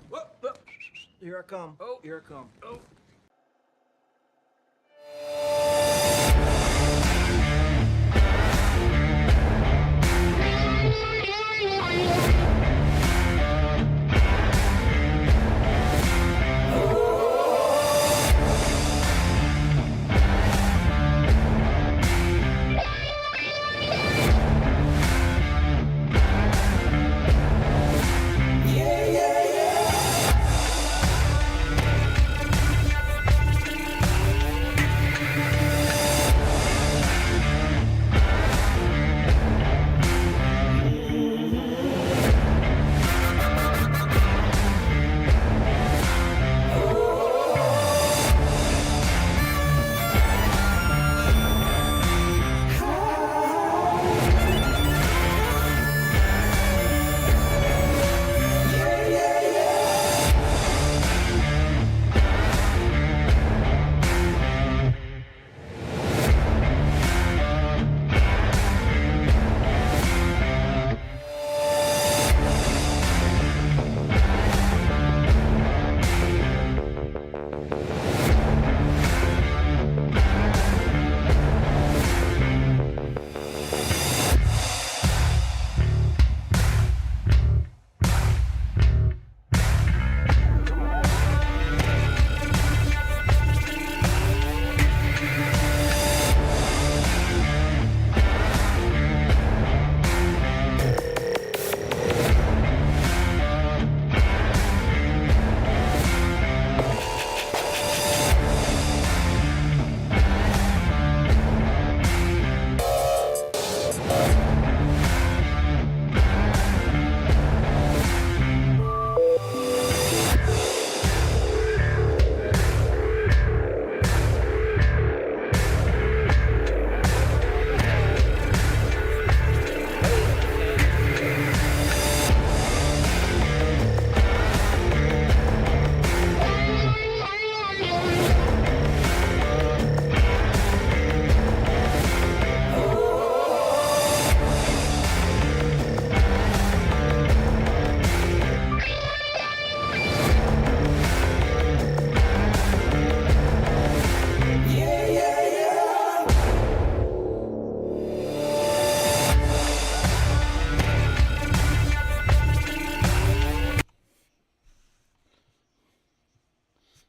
Whoop, whoop. Here I come. Oh. Here I come. Oh.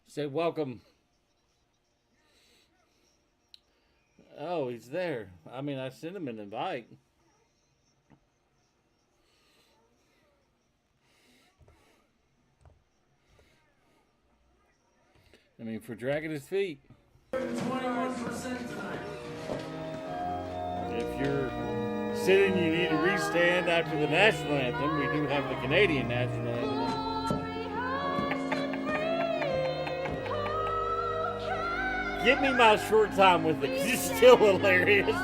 Say welcome. Oh, he's there. I mean, I sent him an invite. I mean, for dragging his feet. 21% tonight. If you're sitting, you need to restand after the national anthem. We do have the Canadian national anthem. Give me my short time with it, 'cause it's still hilarious.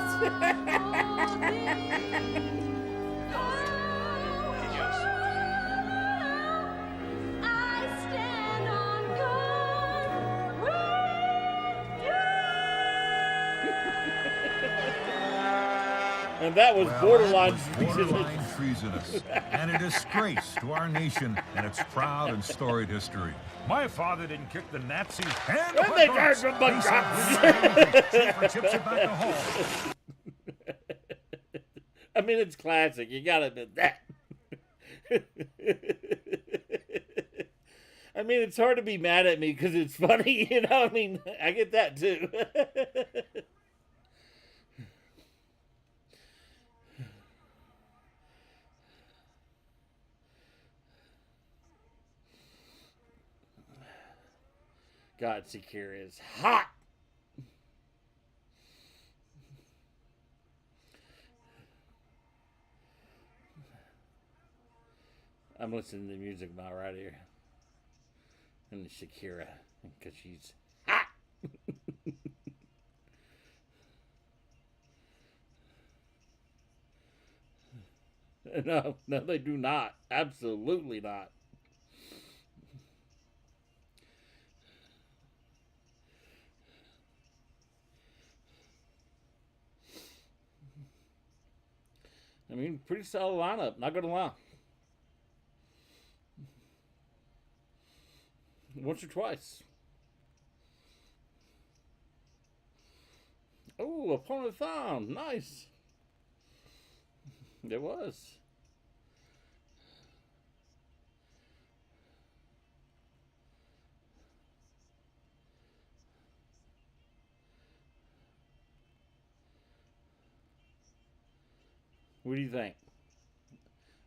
And that was borderline treasonous and a disgrace to our nation and its proud and storied history. My father didn't kick the Nazis and And they turned from the chips it back to home. I mean, it's classic. You gotta admit that. I mean, it's hard to be mad at me because it's funny, you know? I mean, I get that too. God, Secure is hot. I'm listening to the music now right here. And Shakira, because she's hot. No, they do not. Absolutely not. I mean, pretty solid lineup, not gonna lie. Once or twice. Oh, opponent found. Nice. It was. What do you think?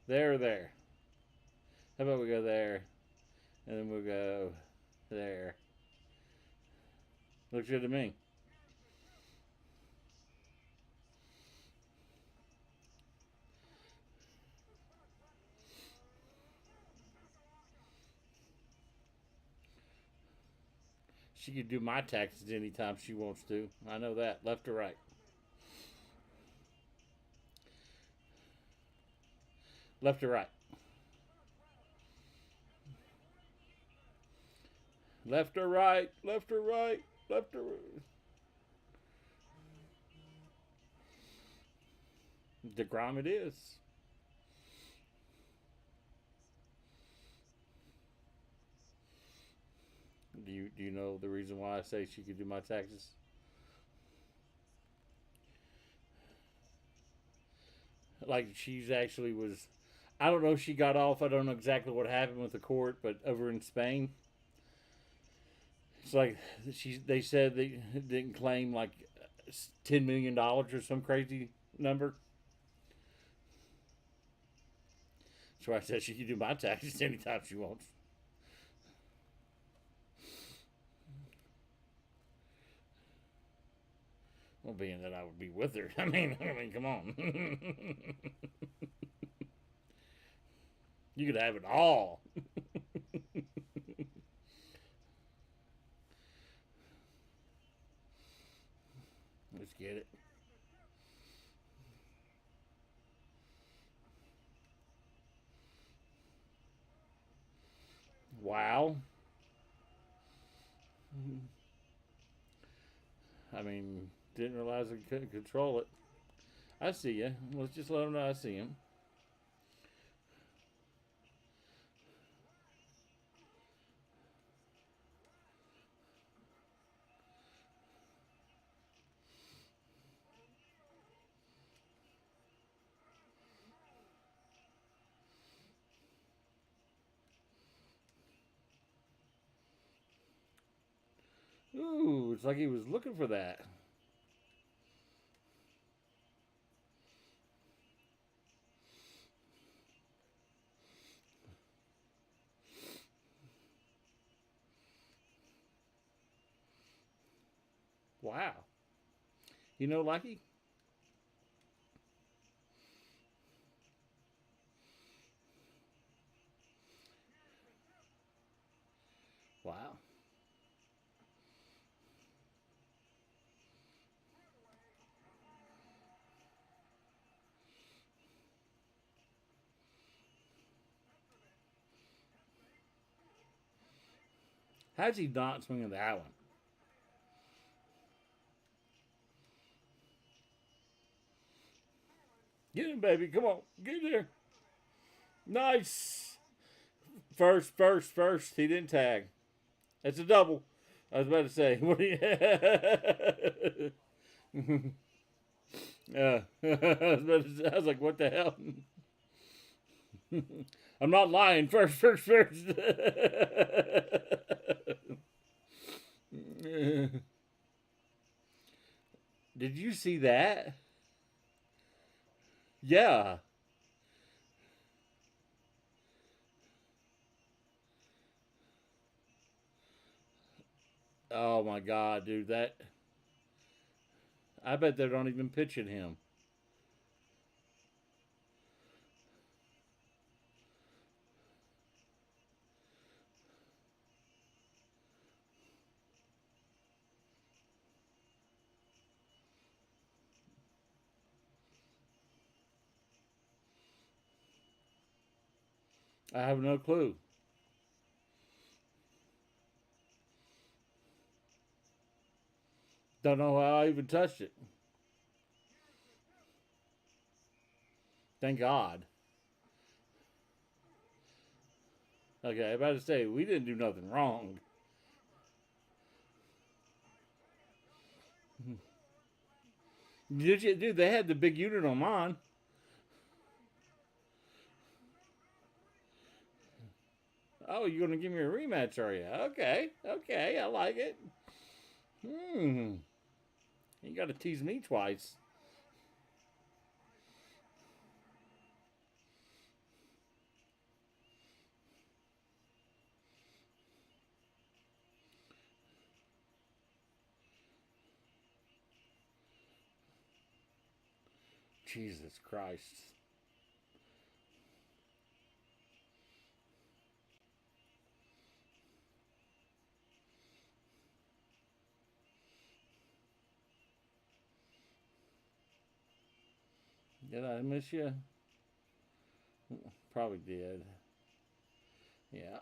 There or there? How about we go there, and then we'll go there. Looks good to me. She could do my taxes anytime she wants to. I know that. Left or right? Left or right? Left or right? Left or right? Left or right? DeGrom it is. Do you know the reason why I say she could do my taxes? Like she's actually was. I don't know if she got off. I don't know exactly what happened with the court, but over in Spain, it's like they said they didn't claim like $10 million or some crazy number. That's why I said she can do my taxes anytime she wants. Well, being that I would be with her, I mean, come on. You could have it all. Let's get it. Wow. I mean, didn't realize I couldn't control it. I see you. Let's just let him know I see him. Ooh, it's like he was looking for that. Wow. You know, Lucky? Wow. How's he not swinging that one? Get him, baby. Come on. Get there. Nice. First. He didn't tag. That's a double. I was about to say. What do you... I was like, what the hell? I'm not lying. First. Did you see that? Yeah. Oh my God, dude. I bet they don't even pitching him. I have no clue. Don't know how I even touched it. Thank God. Okay, I'm about to say, we didn't do nothing wrong. Did you, dude? They had the big unit on mine. Oh, you're gonna give me a rematch, are you? Okay, okay, I like it. You got to tease me twice. Jesus Christ. Did I miss you? Probably did. Yeah.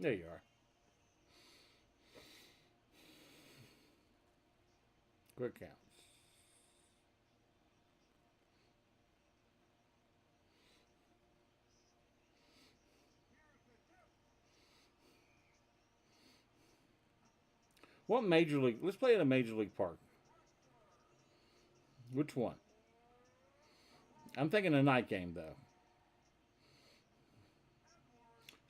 There you are. Quick counts. What major league? Let's play at a major league park. Which one? I'm thinking a night game though.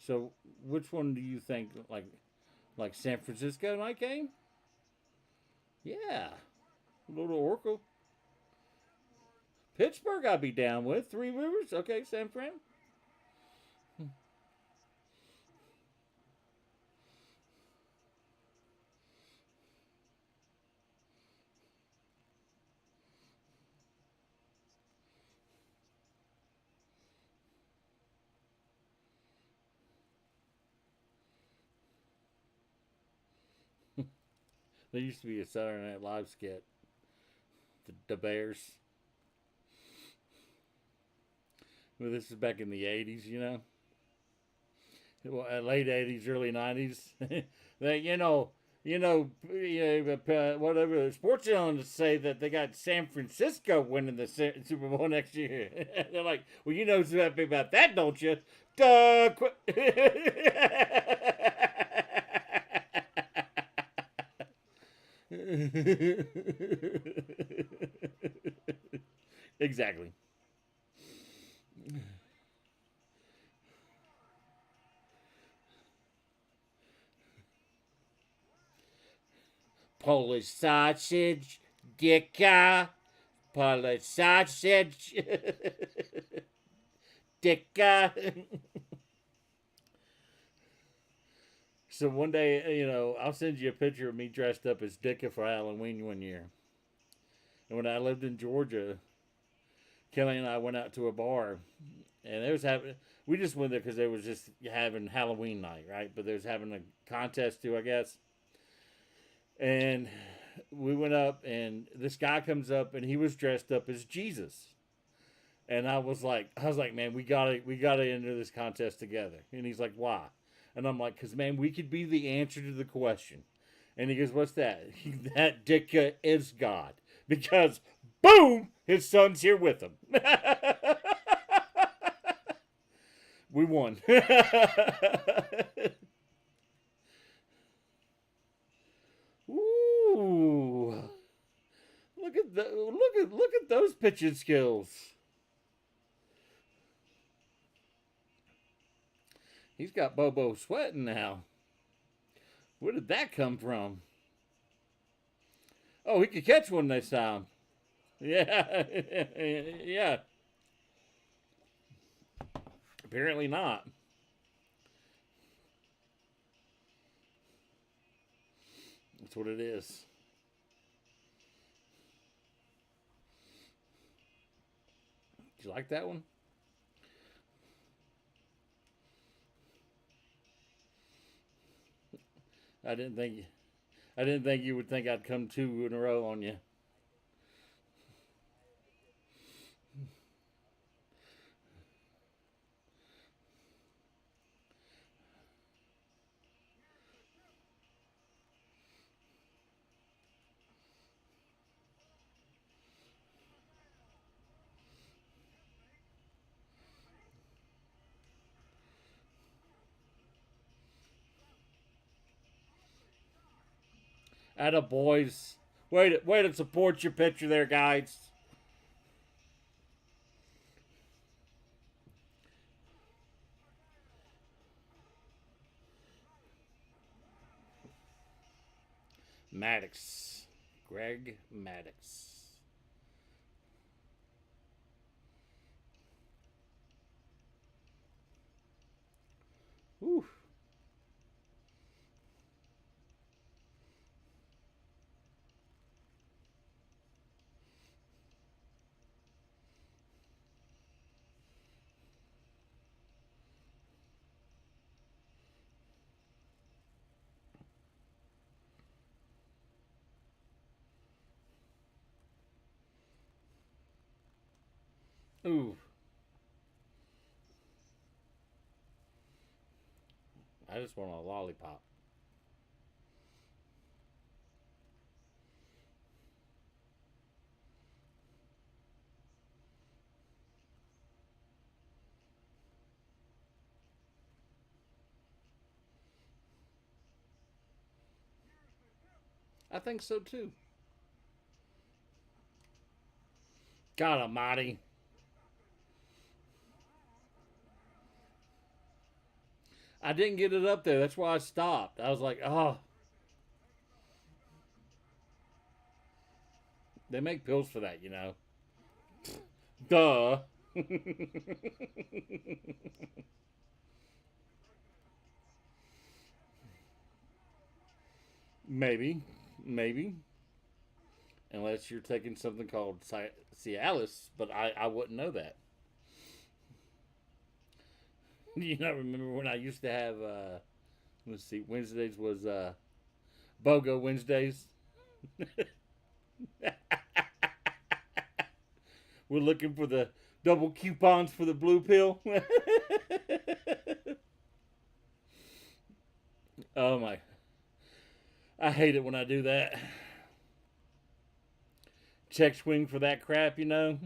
So which one do you think? Like San Francisco night game? Yeah. Little Oracle. Pittsburgh I'd be down with. Three Rivers? Okay, San Fran. There used to be a Saturday Night Live skit. The Bears. Well, this is back in the 80s, you know? Well, late 80s, early 90s. They, whatever the sports analysts say that they got San Francisco winning the Super Bowl next year. They're like, well, you know something about that, don't you? Duh. Exactly. Polish sausage, dicka. Polish sausage, dicka. So one day, I'll send you a picture of me dressed up as Dicka for Halloween one year. And when I lived in Georgia, Kelly and I went out to a bar, and they was having. We just went there because they was just having Halloween night, right? But they was having a contest too, I guess. And we went up, and this guy comes up, and he was dressed up as Jesus. And I was like, man, we gotta enter this contest together. And he's like, why? And I'm like, because, man, we could be the answer to the question. And he goes, what's that? That Dicka is God. Because, boom, his son's here with him. We won. Ooh. Look at those pitching skills. He's got Bobo sweating now. Where did that come from? Oh, he could catch one this time. Yeah. Yeah. Apparently not. That's what it is. Did you like that one? I didn't think you would think I'd come two in a row on you. Atta boys. Way to support your picture there, guys. Maddox. Greg Maddox. Whew. Ooh. I just want a lollipop. I think so too. God almighty. I didn't get it up there. That's why I stopped. I was like, oh. They make pills for that, you know. Duh. Maybe. Maybe. Unless you're taking something called Cialis, but I wouldn't know that. You know, remember when I used to have, let's see, Wednesdays was BOGO Wednesdays? We're looking for the double coupons for the blue pill. Oh my. I hate it when I do that. Check swing for that crap, you know?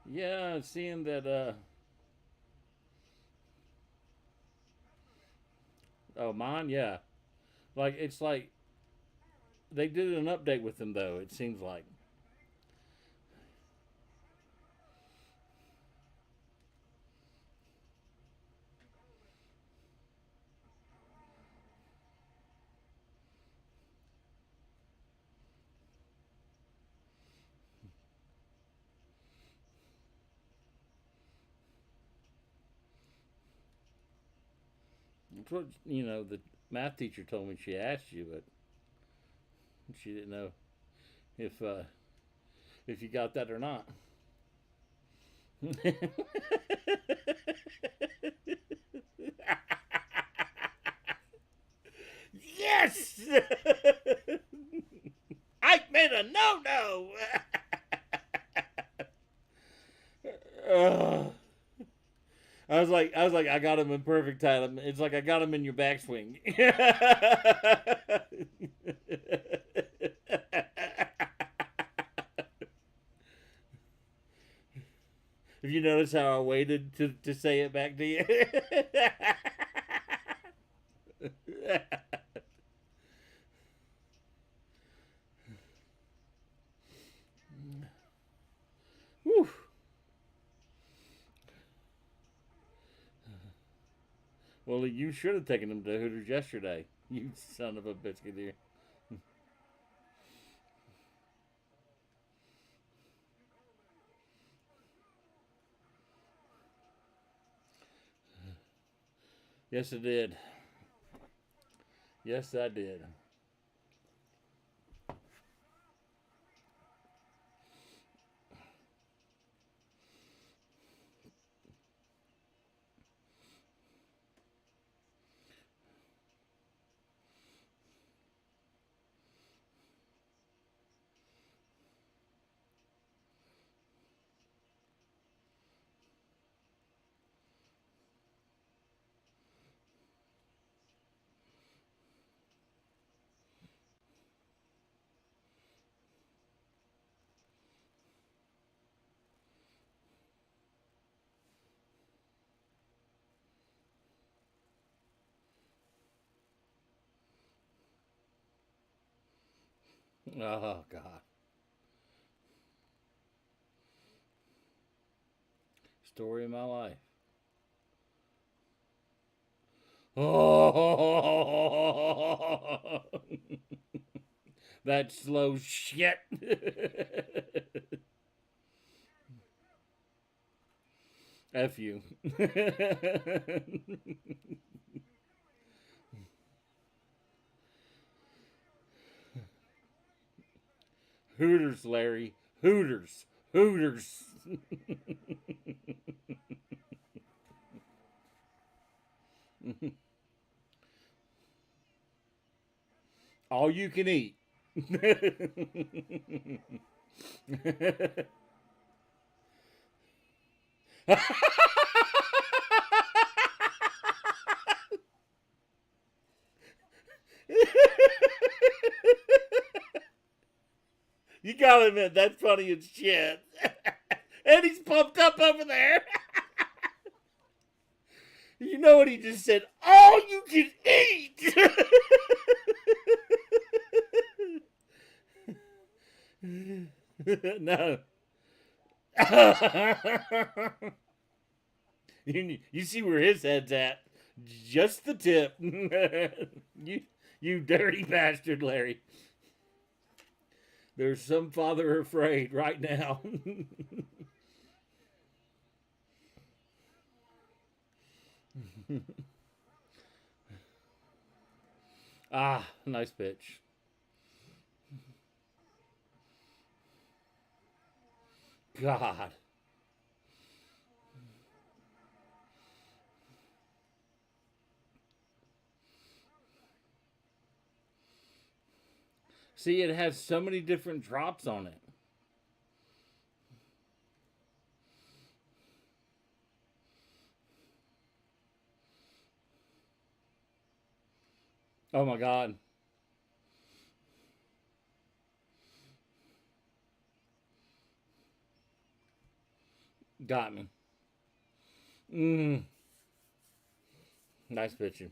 Yeah, seeing that, oh, mine, yeah. Like, it's like, they did an update with them, though, it seems like. That's what, you know, the math teacher told me she asked you, but she didn't know if you got that or not. Yes! I made a no-no! I got him in perfect time. It's like I got him in your backswing. If you notice how I waited to say it back to you. Whew. Well, you should have taken him to Hooters yesterday. You son of a biscuit here. Yes, I did. Yes, I did. Oh, God. Story of my life. Oh, that slow shit. F you. Hooters, Larry. Hooters. Hooters. All you can eat. You gotta admit, that's funny as shit. And he's pumped up over there. You know what he just said? All you can eat! No. You see where his head's at. Just the tip. you dirty bastard, Larry. There's some father afraid right now. Ah, nice pitch. God. See, it has so many different drops on it. Oh my God. Got me. Nice pitching.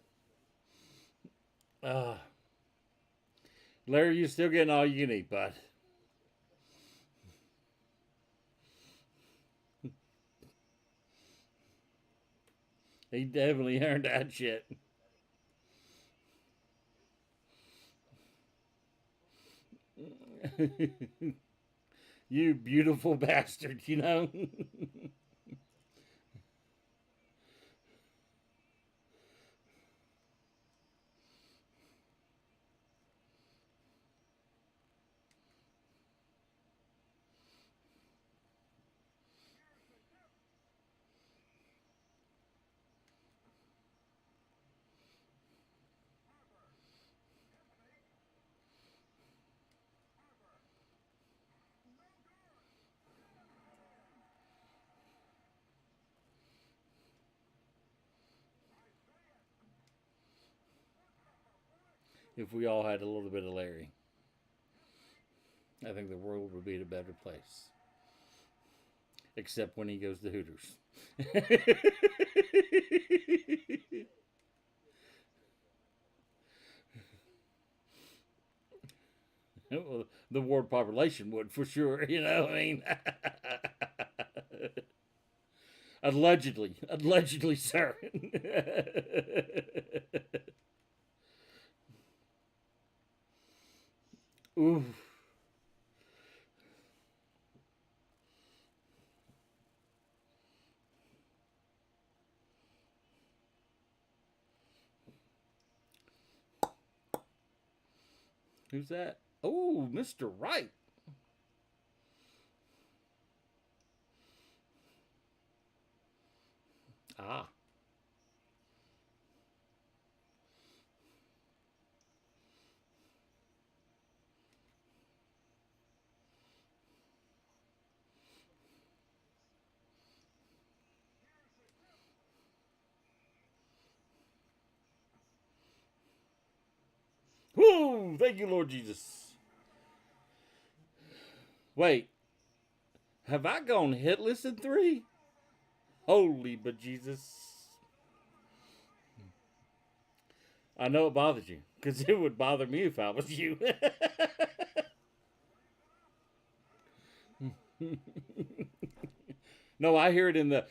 Larry, you're still getting all you can eat, bud. He definitely earned that shit. You beautiful bastard, you know? If we all had a little bit of Larry, I think the world would be a better place. Except when he goes to Hooters. Well, the world population would for sure, you know. I mean, allegedly, sir. Ooh. Who's that? Oh, Mr. Wright. Ah. Woo! Thank you, Lord Jesus. Wait. Have I gone hitless in 3? Holy bejesus. I know it bothers you, because it would bother me if I was you. No, I hear it in the.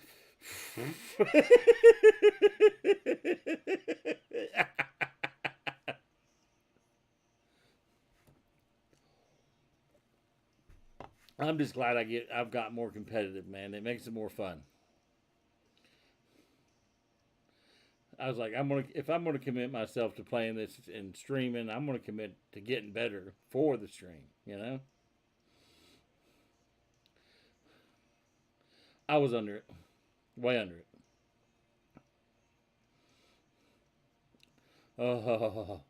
I'm just glad I've got more competitive, man. It makes it more fun. I was like, if I'm gonna commit myself to playing this and streaming, I'm gonna commit to getting better for the stream. You know, I was under it, way under it. Oh,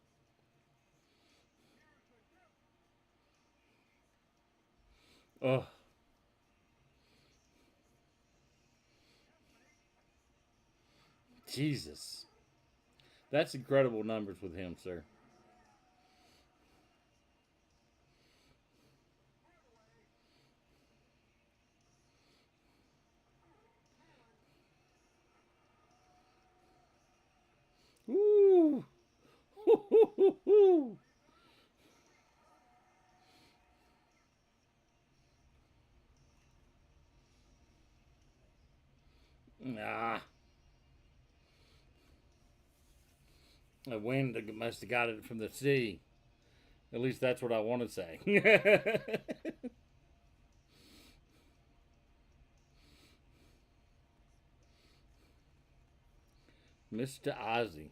oh, Jesus, that's incredible numbers with him, sir. Ooh. Nah, the wind must have got it from the sea. At least that's what I want to say. Mr. Ozzy.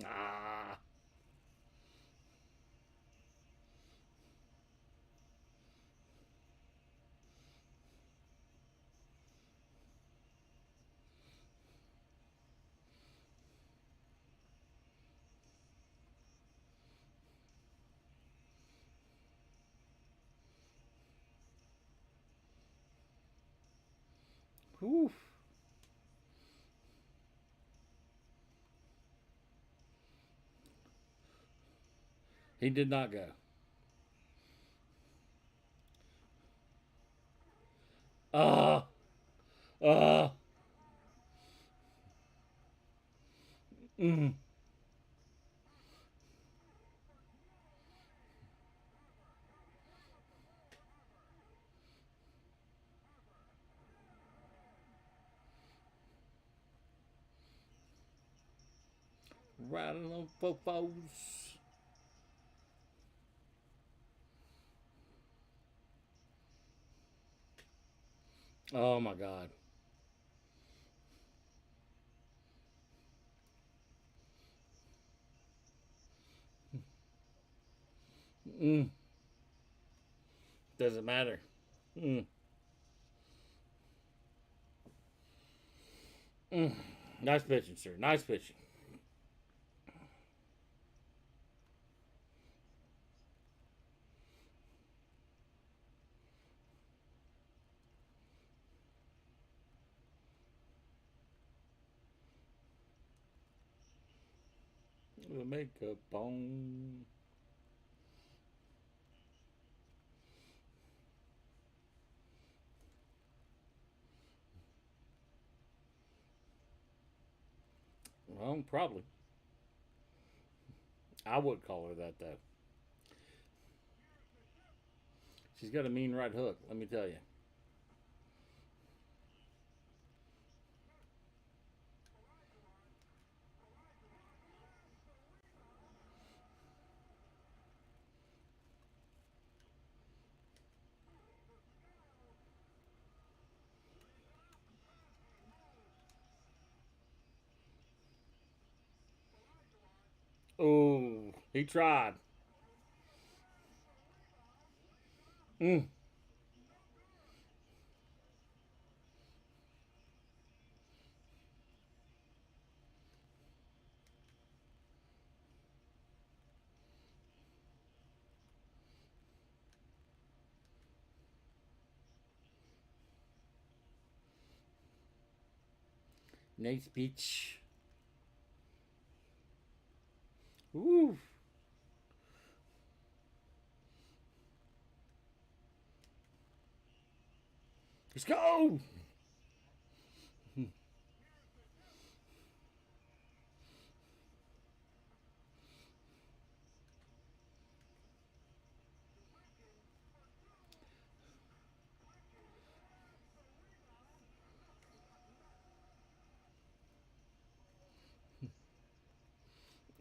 Ah. Whew. He did not go. Ah. Ah. Mm. Riding on fofos. Oh my God. Mm. Doesn't matter. Mm. Mm. Nice pitching, sir. Nice pitching. The makeup on. Well, probably. I would call her that though. She's got a mean right hook. Let me tell you. Oh, he tried. Mm. Nice pitch. Ooh. Let's go.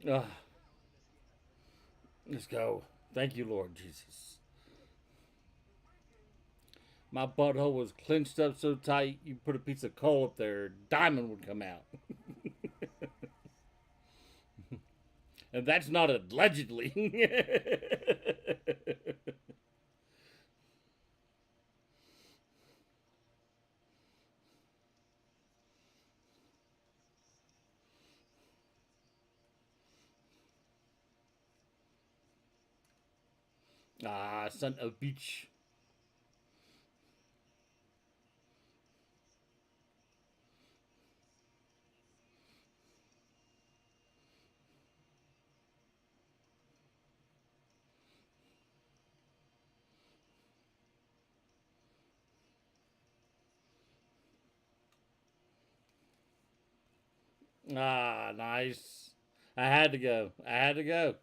Uh, let's go. Thank you, Lord Jesus. My butthole was clenched up so tight, you put a piece of coal up there, diamond would come out. And that's not allegedly. Ah, son of a bitch. Ah, nice. I had to go. I had to go.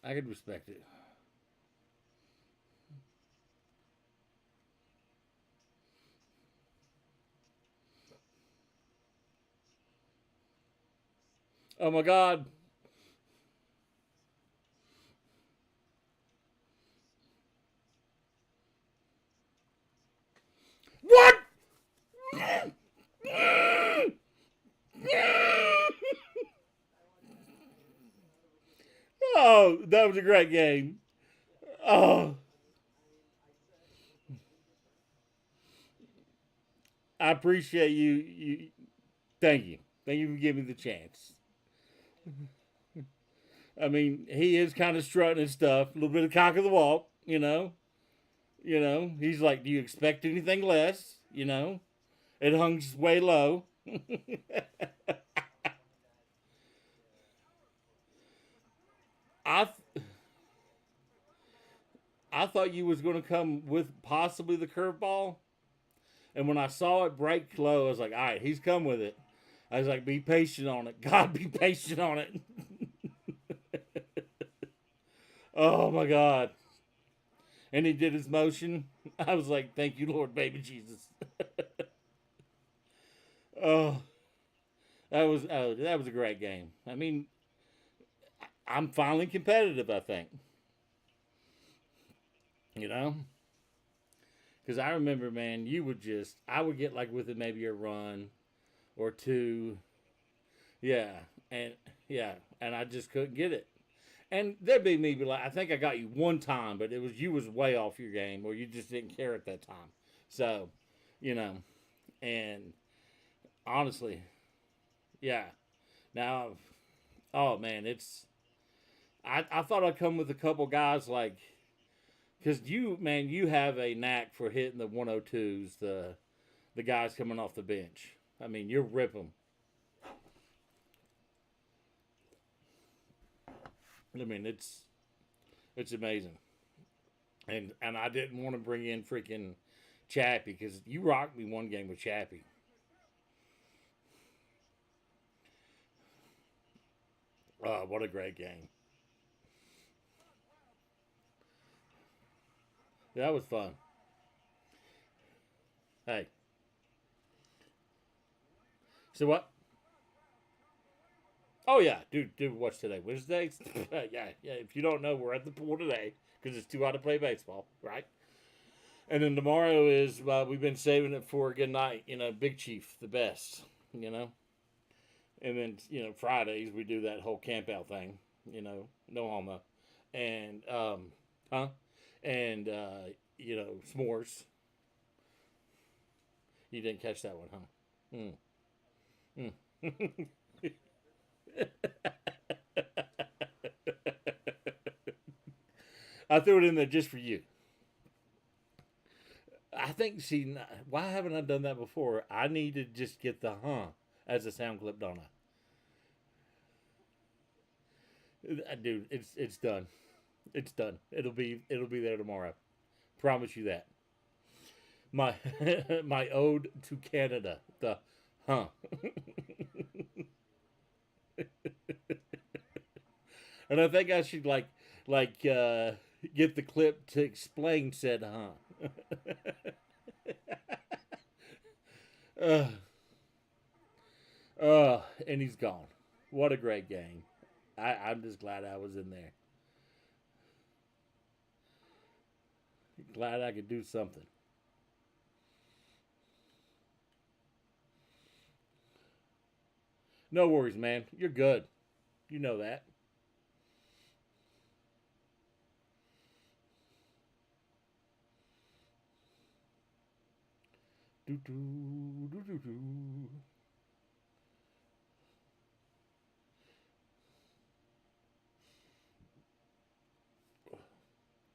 I could respect it. Oh my God. What? Oh, that was a great game. Oh, I appreciate you. Thank you. Thank you for giving me the chance. I mean, he is kind of strutting and stuff. A little bit of cock of the walk, you know. You know, he's like, "Do you expect anything less?" You know, it hung way low. I I thought you was going to come with possibly the curveball, and when I saw it break low, I was like, "All right, he's come with it." I was like, "Be patient on it, God, be patient on it." Oh my God! And he did his motion. I was like, "Thank you, Lord, baby Jesus." Oh, that was a great game. I mean, I'm finally competitive. I think, you know, because I remember, man, I would get like with it maybe a run or two, yeah, and yeah, and I just couldn't get it. And there'd be maybe like, I think I got you one time, but you was way off your game, or you just didn't care at that time. So, you know, and honestly, yeah. Now, oh man, I thought I'd come with a couple guys like, because you have a knack for hitting the 102s, the guys coming off the bench. I mean, you rip them. I mean, it's amazing. And I didn't want to bring in freaking Chappie because you rocked me one game with Chappie. Oh, what a great game! That was fun. Hey, so what? Oh yeah, dude, what's today? Wednesday? Yeah. If you don't know, we're at the pool today because it's too hot to play baseball, right? And then tomorrow is we've been saving it for a good night. You know, Big Chief, the best. You know, and then Fridays we do that whole camp out thing. You know, no homo, and huh, and s'mores. You didn't catch that one, huh? Mm. Mm. I threw it in there just for you. I think, see, why haven't I done that before? I need to just get the as a sound clip, don't I? Dude, it's done. It's done. It'll be there tomorrow. Promise you that. My my ode to Canada. The huh. And I think I should get the clip to explain said and he's gone. What a great game. I'm just glad I was in there. Glad I could do something. No worries, man. You're good. You know that. Do do do do do.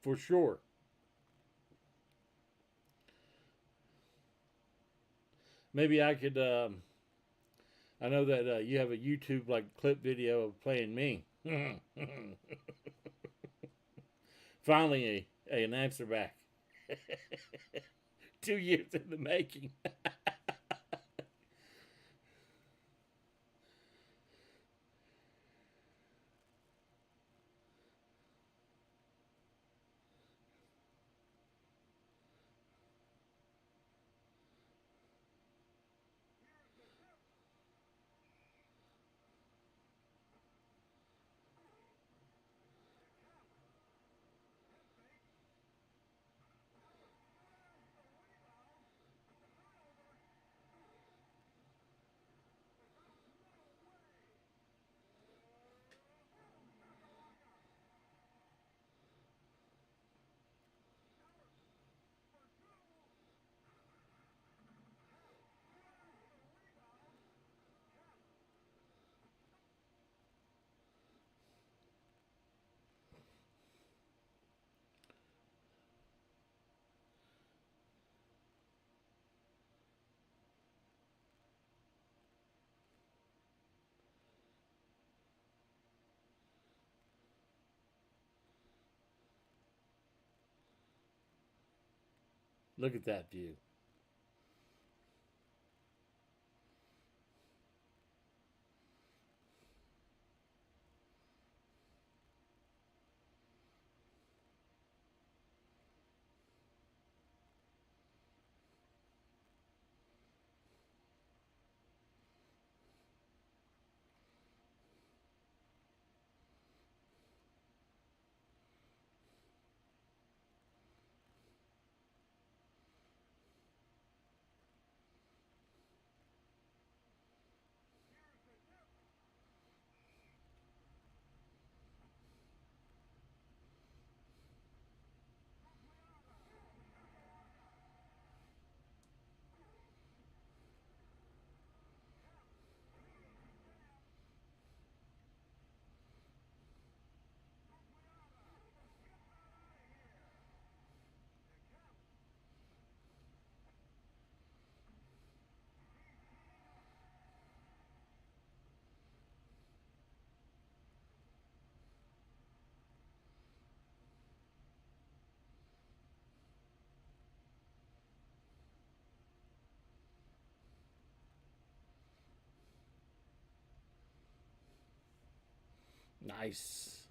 For sure. Maybe I could. I know that you have a YouTube clip video of playing me. Finally, an answer back. 2 years in the making. Look at that view. Nice.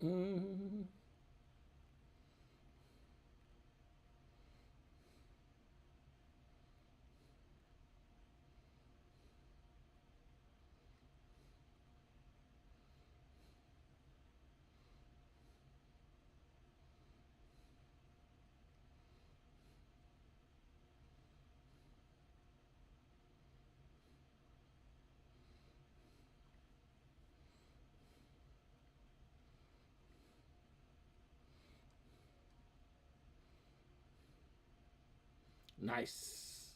Mm. Nice.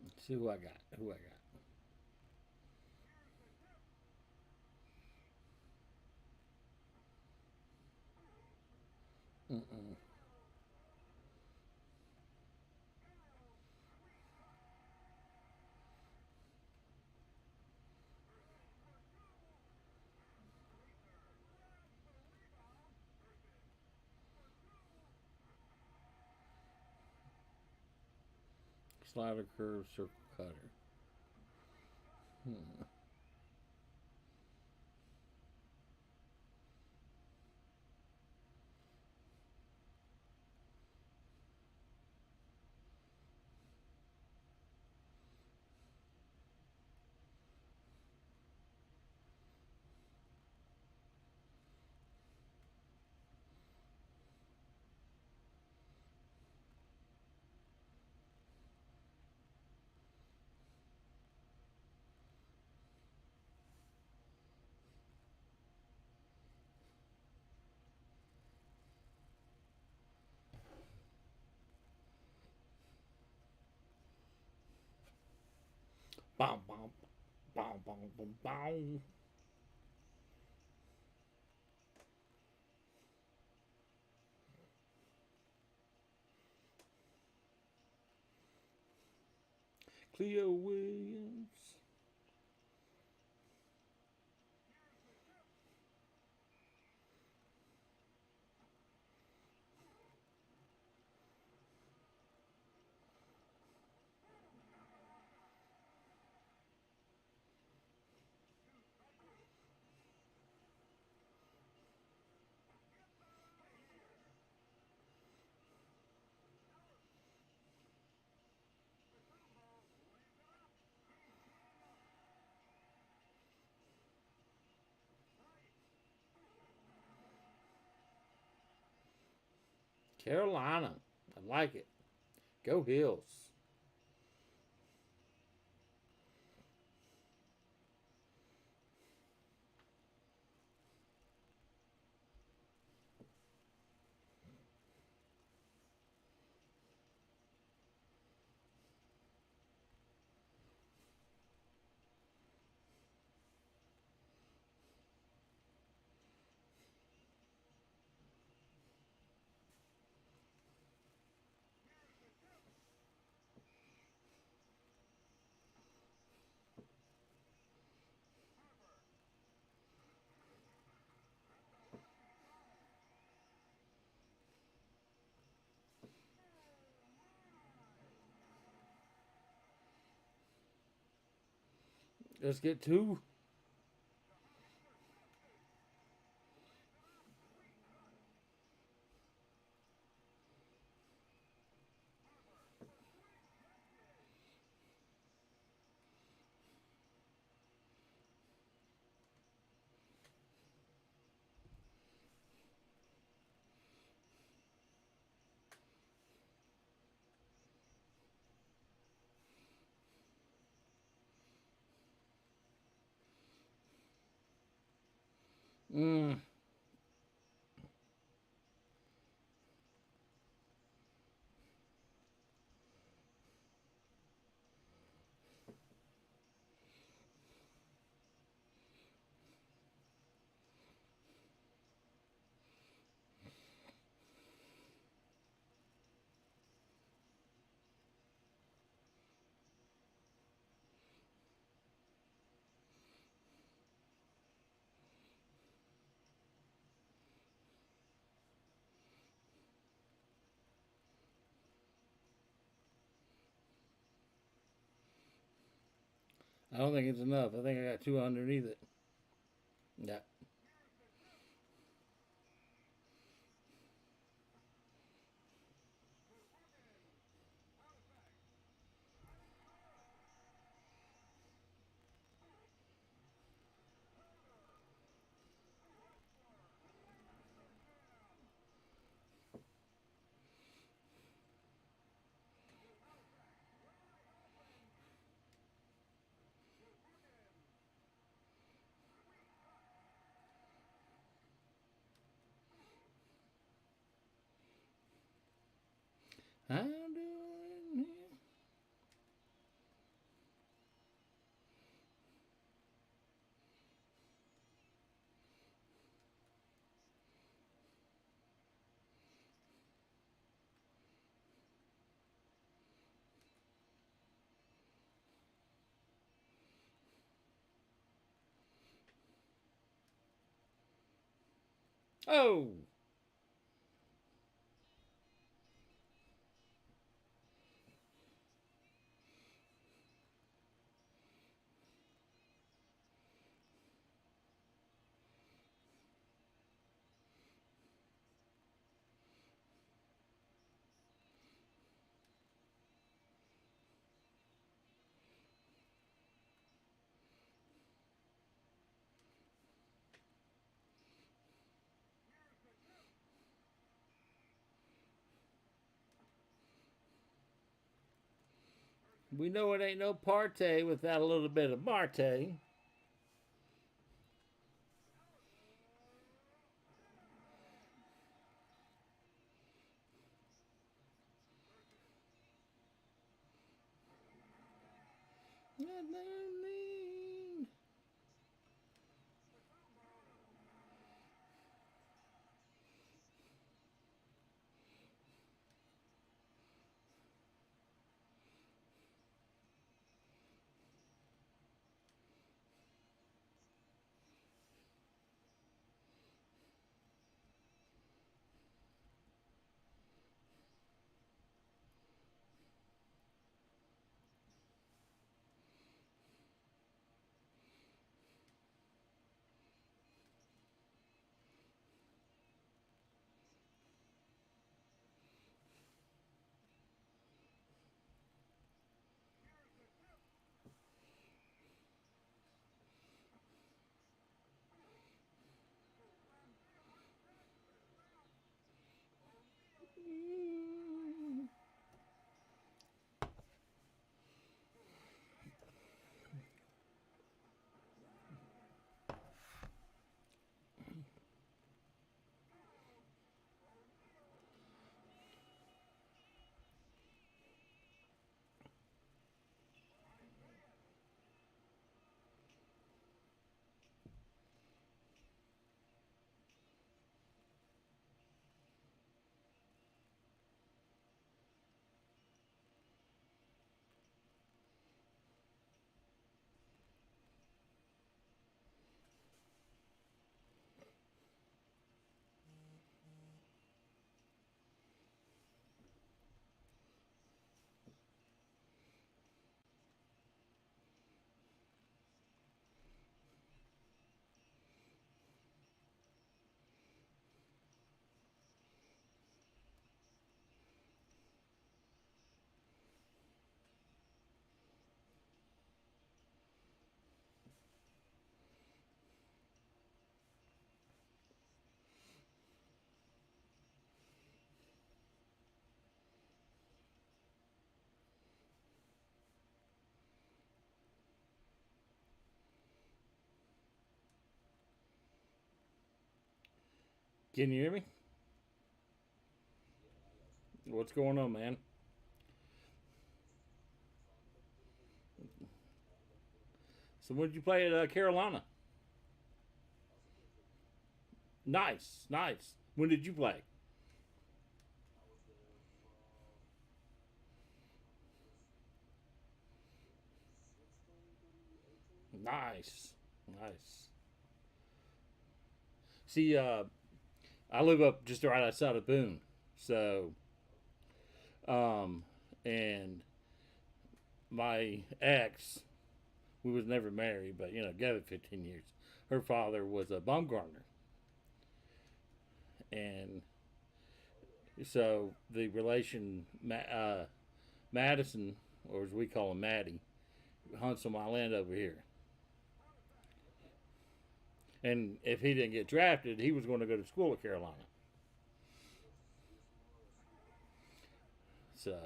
Let's see who I got. Who I got. Mm-mm. Slider, curve, circle, cutter. Bom, bom, bom, bom, bom, bom. Cleo Williams. Carolina. I like it. Go Hills. Let's get two. Mm. I don't think it's enough. I think I got two underneath it. Yeah. How doing? Oh. We know it ain't no party without a little bit of Marte. Can you hear me? What's going on, man? So, what did you play at Carolina? Nice, nice. When did you play? Nice, nice. See, I live up just right outside of Boone, so um, and my ex, we was never married, but together 15 years. Her father was a Baumgartner, and so the relation Madison, or as we call him, Maddie, hunts on my land over here. And if he didn't get drafted, he was going to go to school at Carolina. So,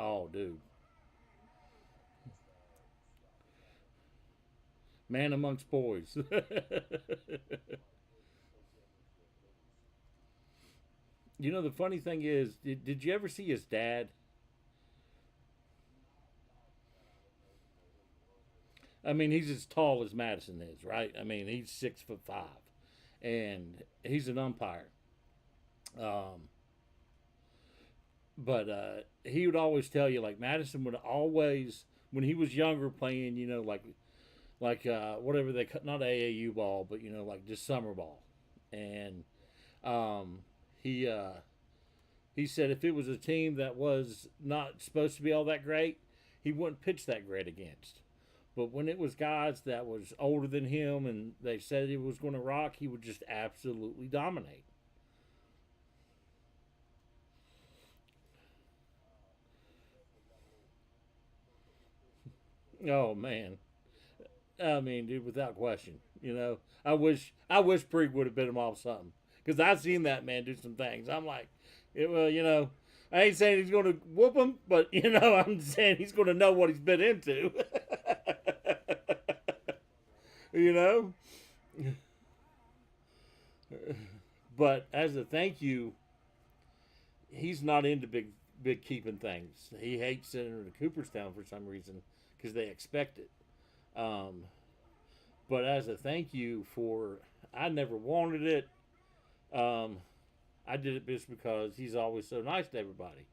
oh, dude. Man amongst boys. You know, the funny thing is, did you ever see his dad? I mean, he's as tall as Madison is, right? I mean, he's 6'5", and he's an umpire. Um, but he would always tell you, like, Madison would always, when he was younger, playing, you know, whatever they, not AAU ball, but, you know, like just summer ball, and um, he he said if it was a team that was not supposed to be all that great, he wouldn't pitch that great against. But when it was guys that was older than him and they said he was going to rock, he would just absolutely dominate. Oh man, I mean, dude, without question. You know, I wish Prig would have bit him off something because I've seen that man do some things. I'm like, well, you know, I ain't saying he's going to whoop him, but you know, I'm saying he's going to know what he's been into. You know, but as a thank you, he's not into big keeping things. He hates sending her to Cooperstown for some reason because they expect it. Um, but as a thank you for, I never wanted it. Um, I did it just because he's always so nice to everybody.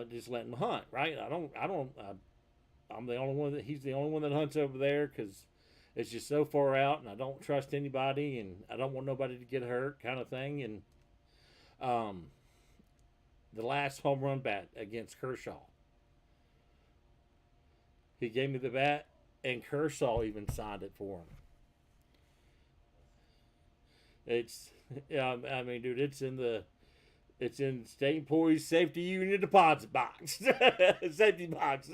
Just letting him hunt, right? I'm the only one he's the only one that hunts over there because it's just so far out, and I don't trust anybody, and I don't want nobody to get hurt, kind of thing. And um, the last home run bat against Kershaw, he gave me the bat, and Kershaw even signed it for him. It's, yeah, I mean, dude, it's in State Employees Safety Union deposit box, safety box.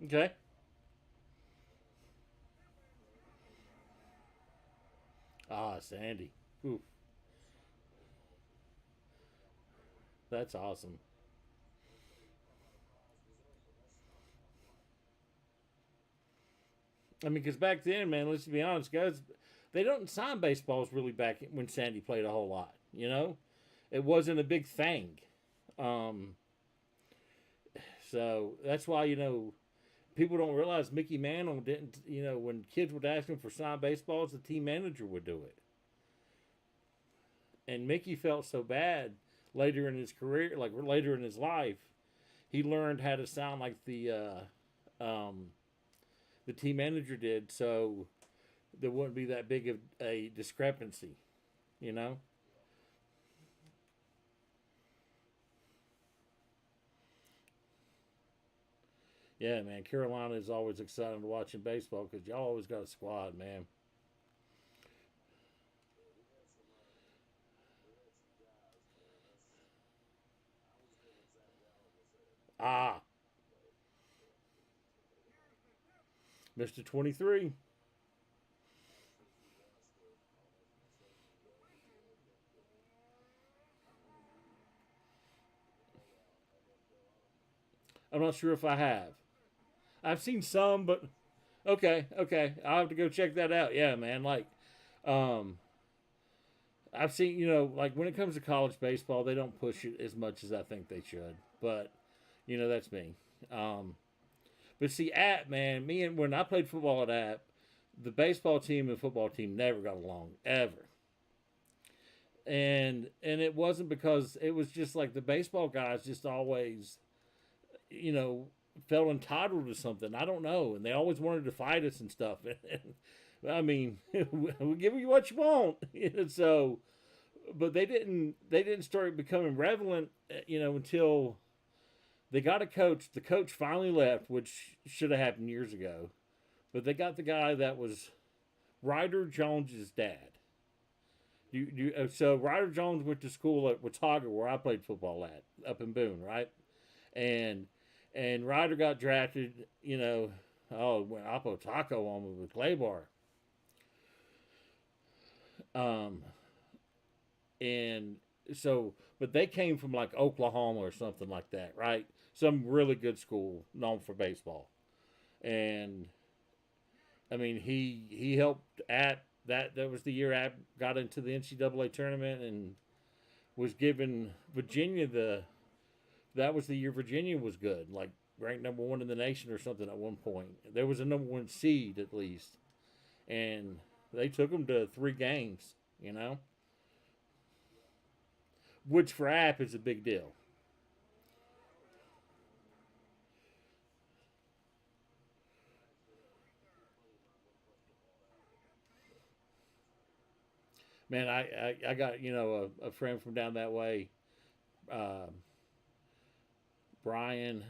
Okay. Ah, Sandy. Ooh, that's awesome. I mean, because back then, man, let's be honest, guys, they don't sign baseballs really back when Sandy played a whole lot. You know, it wasn't a big thing. Um, so that's why people don't realize Mickey Mantle didn't. You know, when kids would ask him for signed baseballs, the team manager would do it. And Mickey felt so bad later in his career, like later in his life, he learned how to sound like the team manager did, so there wouldn't be that big of a discrepancy, you know. Yeah, man, Carolina is always exciting to watch in baseball because y'all always got a squad, man. Ah, Mr. 23. I'm not sure if I have. I've seen some, but okay, okay. I'll have to go check that out. Yeah, man. Like, um, I've seen, like when it comes to college baseball, they don't push it as much as I think they should. But, that's me. Um, but see, App, man, me and when I played football at App, the baseball team and football team never got along ever. And it wasn't because it was just like the baseball guys just always, you know, felt entitled to something. I don't know, and they always wanted to fight us and stuff. And I mean, we'll give you what you want. So, but they didn't start becoming relevant, until they got a coach. The coach finally left, which should have happened years ago. But they got the guy that was Ryder Jones's dad. So Ryder Jones went to school at Watauga, where I played football at, up in Boone, right? And And Ryder got drafted, when Apo Taco on with Claybar. And so, but they came from like Oklahoma or something like that, right? Some really good school known for baseball. And I mean, he helped at that. That was the year App got into the NCAA tournament and was given Virginia the. That was the year Virginia was good, like ranked number one in the nation or something at one point. There was a number one seed at least, and they took them to 3 games. Which for App is a big deal. Man, I got a friend from down that way, uh, Brian,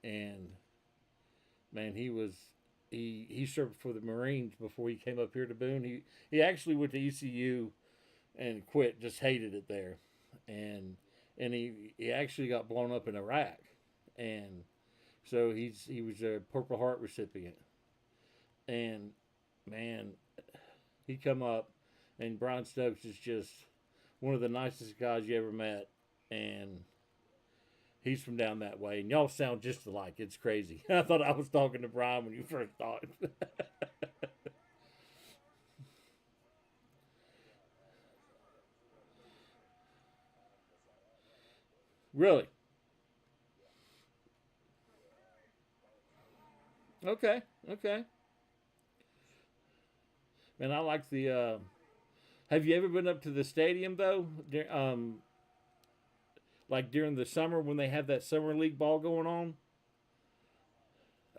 and man, he served for the Marines before he came up here to Boone. He actually went to ECU and quit, just hated it there, and he actually got blown up in Iraq, and so he was a Purple Heart recipient, and man, he come up, and Brian Stokes is just one of the nicest guys you ever met, and he's from down that way, and y'all sound just alike. It's crazy. I thought I was talking to Brian when you first talked. Really? Okay. Okay. Man, I like the. Have you ever been up to the stadium though? Like during the summer when they have that summer league ball going on?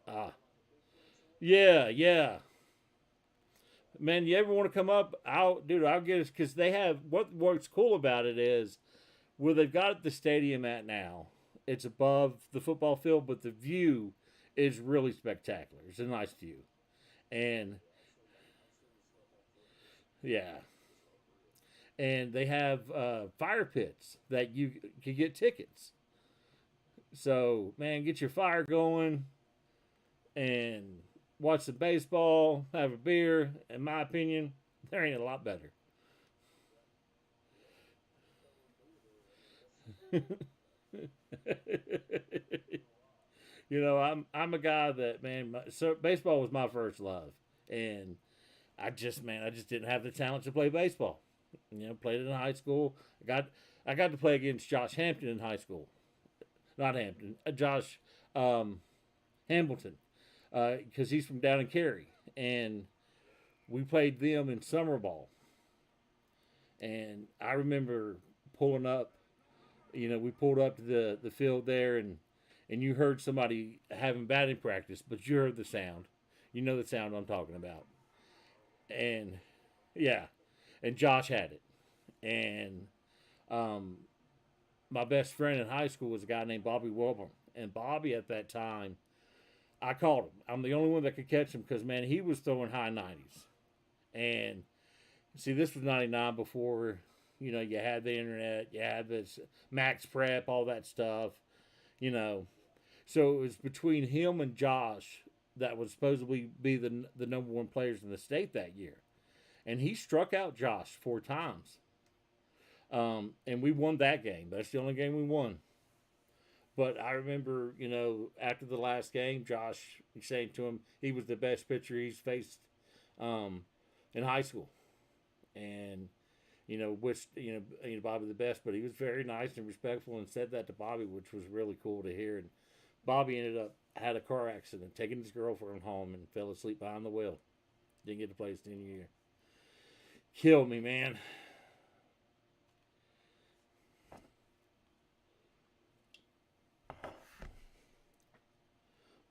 Ah, yeah, yeah. Man, you ever want to come up? I'll get us because they have what's cool about it is where they've got the stadium at now. It's above the football field, but the view is really spectacular. It's a nice view, and yeah, and they have fire pits that you can get tickets. So man, get your fire going and watch the baseball, have a beer. In my opinion, there ain't a lot better. I'm a guy that so baseball was my first love, and I just didn't have the talent to play baseball. Played it in high school. I got to play against Josh Hampton in high school. Not Hampton, Josh um, Hamilton, because he's from down in Cary, and we played them in summer ball. And I remember pulling up. We pulled up to the field there, and you heard somebody having batting practice, but you heard the sound. You know the sound I'm talking about. And yeah, and Josh had it. And um, my best friend in high school was a guy named Bobby Wilburn. And Bobby at that time, I called him. I'm the only one that could catch him because, man, he was throwing high 90s. And see, this was 99 before, you had the internet, you had this Max Prep, all that stuff, you know. So it was between him and Josh that would supposedly be the number one players in the state that year. And he struck out Josh 4 times. And we won that game. That's the only game we won. But I remember, after the last game, Josh saying to him he was the best pitcher he's faced in high school. And, wished, Bobby the best. But he was very nice and respectful and said that to Bobby, which was really cool to hear. And Bobby ended up, had a car accident, taking his girlfriend home and fell asleep behind the wheel. Didn't get to play his senior year. Killed me, man.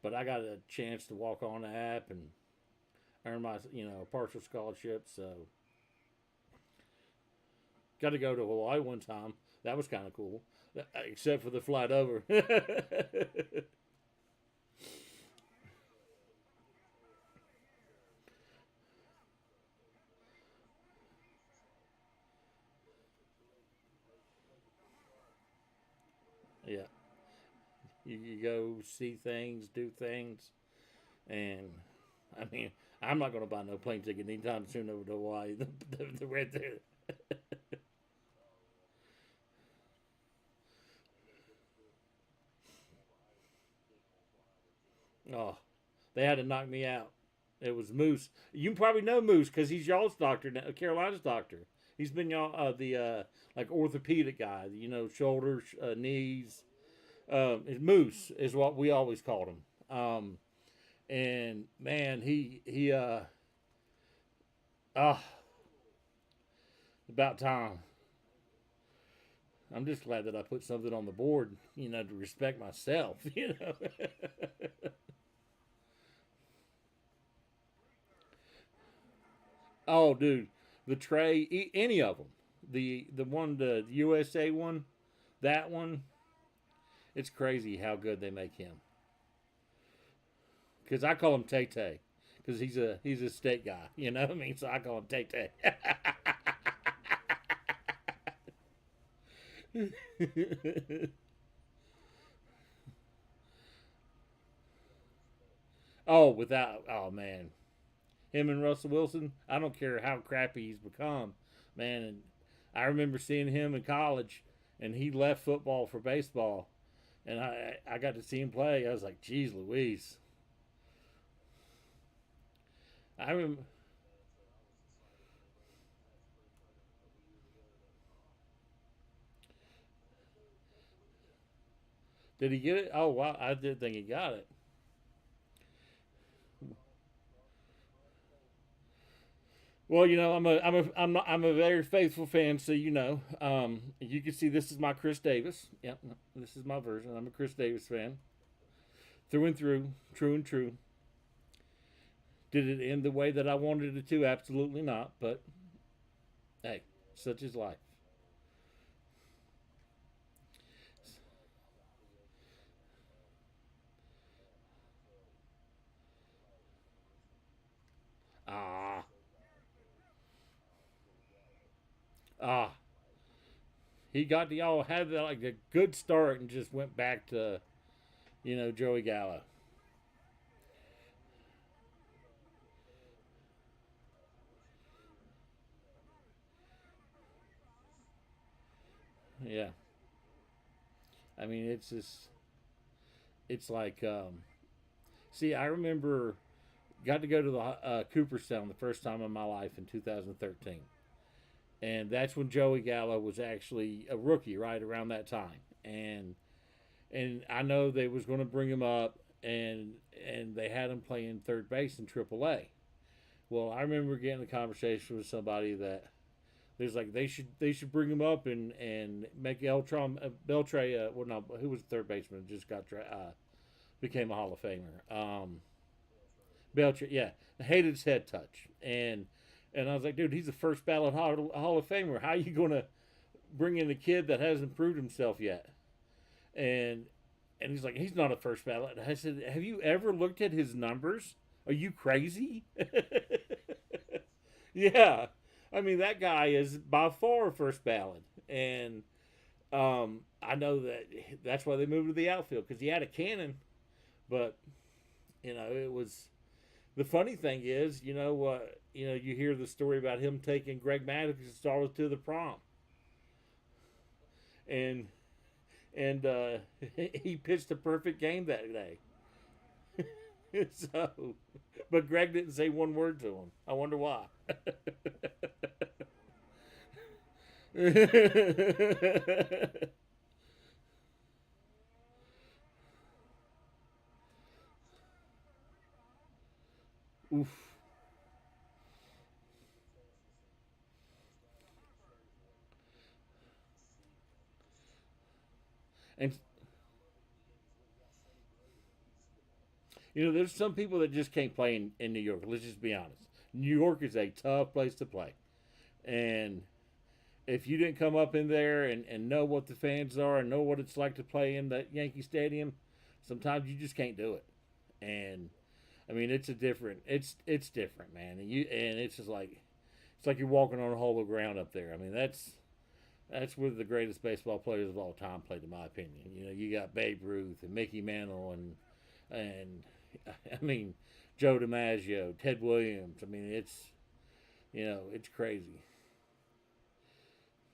But I got a chance to walk on the app and earn my, partial scholarship. So got to go to Hawaii one time. That was kind of cool, except for the flight over. Yeah. You go see things, do things, and I mean, I'm not going to buy no plane ticket anytime soon over to Hawaii. The right there. Oh, they had to knock me out. It was Moose. You probably know Moose because he's y'all's doctor, now, Carolina's doctor. He's been y'all the like orthopedic guy. You know, shoulders, knees. Moose is what we always called him. And man, he ah, about time. I'm just glad that I put something on the board, you know, to respect myself, you know. Oh, dude, the tray, any of them, the one, the USA one, that one, it's crazy how good they make him. Because I call him Tay Tay, because he's a steak guy, you know what I mean? So I call him Tay Tay. Oh man, him and Russell Wilson. I don't care how crappy he's become, man. And I remember seeing him in college, and he left football for baseball, and I got to see him play. I was like, geez, Louise. I remember. Did he get it? Oh wow, I did think he got it. Well, you know, I'm a very faithful fan, so you know, you can see this is my Chris Davis. Yep, no, this is my version. I'm a Chris Davis fan, through and through, true and true. Did it end the way that I wanted it to? Absolutely not. But hey, such is life. Ah, ah. He got to y'all had like a good start and just went back to Joey Gallo. Yeah, I mean it's like see, I remember got to go to the Cooperstown the first time in my life in 2013, and that's when Joey Gallo was actually a rookie, right around that time, and I know they was going to bring him up, and they had him playing third base in AAA. Well, I remember getting a conversation with somebody that there's like they should bring him up and make Eltron Beltre well no who was the third baseman just got became a Hall of Famer. Belcher, yeah, hated his head touch, and I was like, dude, he's the first ballot Hall of Famer. How are you gonna bring in a kid that hasn't proved himself yet? And he's like, he's not a first ballot. I said, have you ever looked at his numbers? Are you crazy? Yeah, I mean that guy is by far first ballot, and I know that's why they moved to the outfield because he had a cannon, but it was the funny thing is, you hear the story about him taking Greg Maddox's daughter to the prom, and he pitched a perfect game that day. So, but Greg didn't say one word to him. I wonder why. Oof. And there's some people that just can't play in New York. Let's just be honest. New York is a tough place to play. And if you didn't come up in there and know what the fans are and know what it's like to play in that Yankee Stadium, sometimes you just can't do it. And I mean, it's different, man. And it's just like it's like you're walking on a hollow ground up there. I mean, That's where the greatest baseball players of all time played, in my opinion. You know, you got Babe Ruth and Mickey Mantle and I mean Joe DiMaggio, Ted Williams. I mean, it's crazy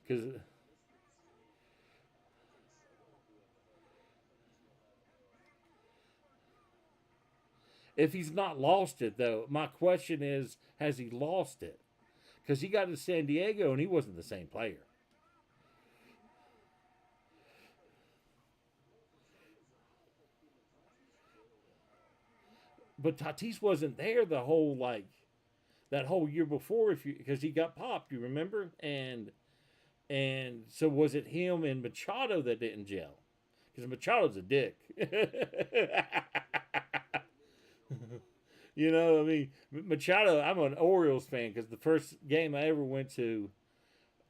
because if he's not lost it though, my question is, has he lost it? Because he got to San Diego and he wasn't the same player. But Tatis wasn't there the whole that whole year before, if you because he got popped, you remember? And so was it him and Machado that didn't gel? Because Machado's a dick. You know, I mean, Machado. I'm an Orioles fan because the first game I ever went to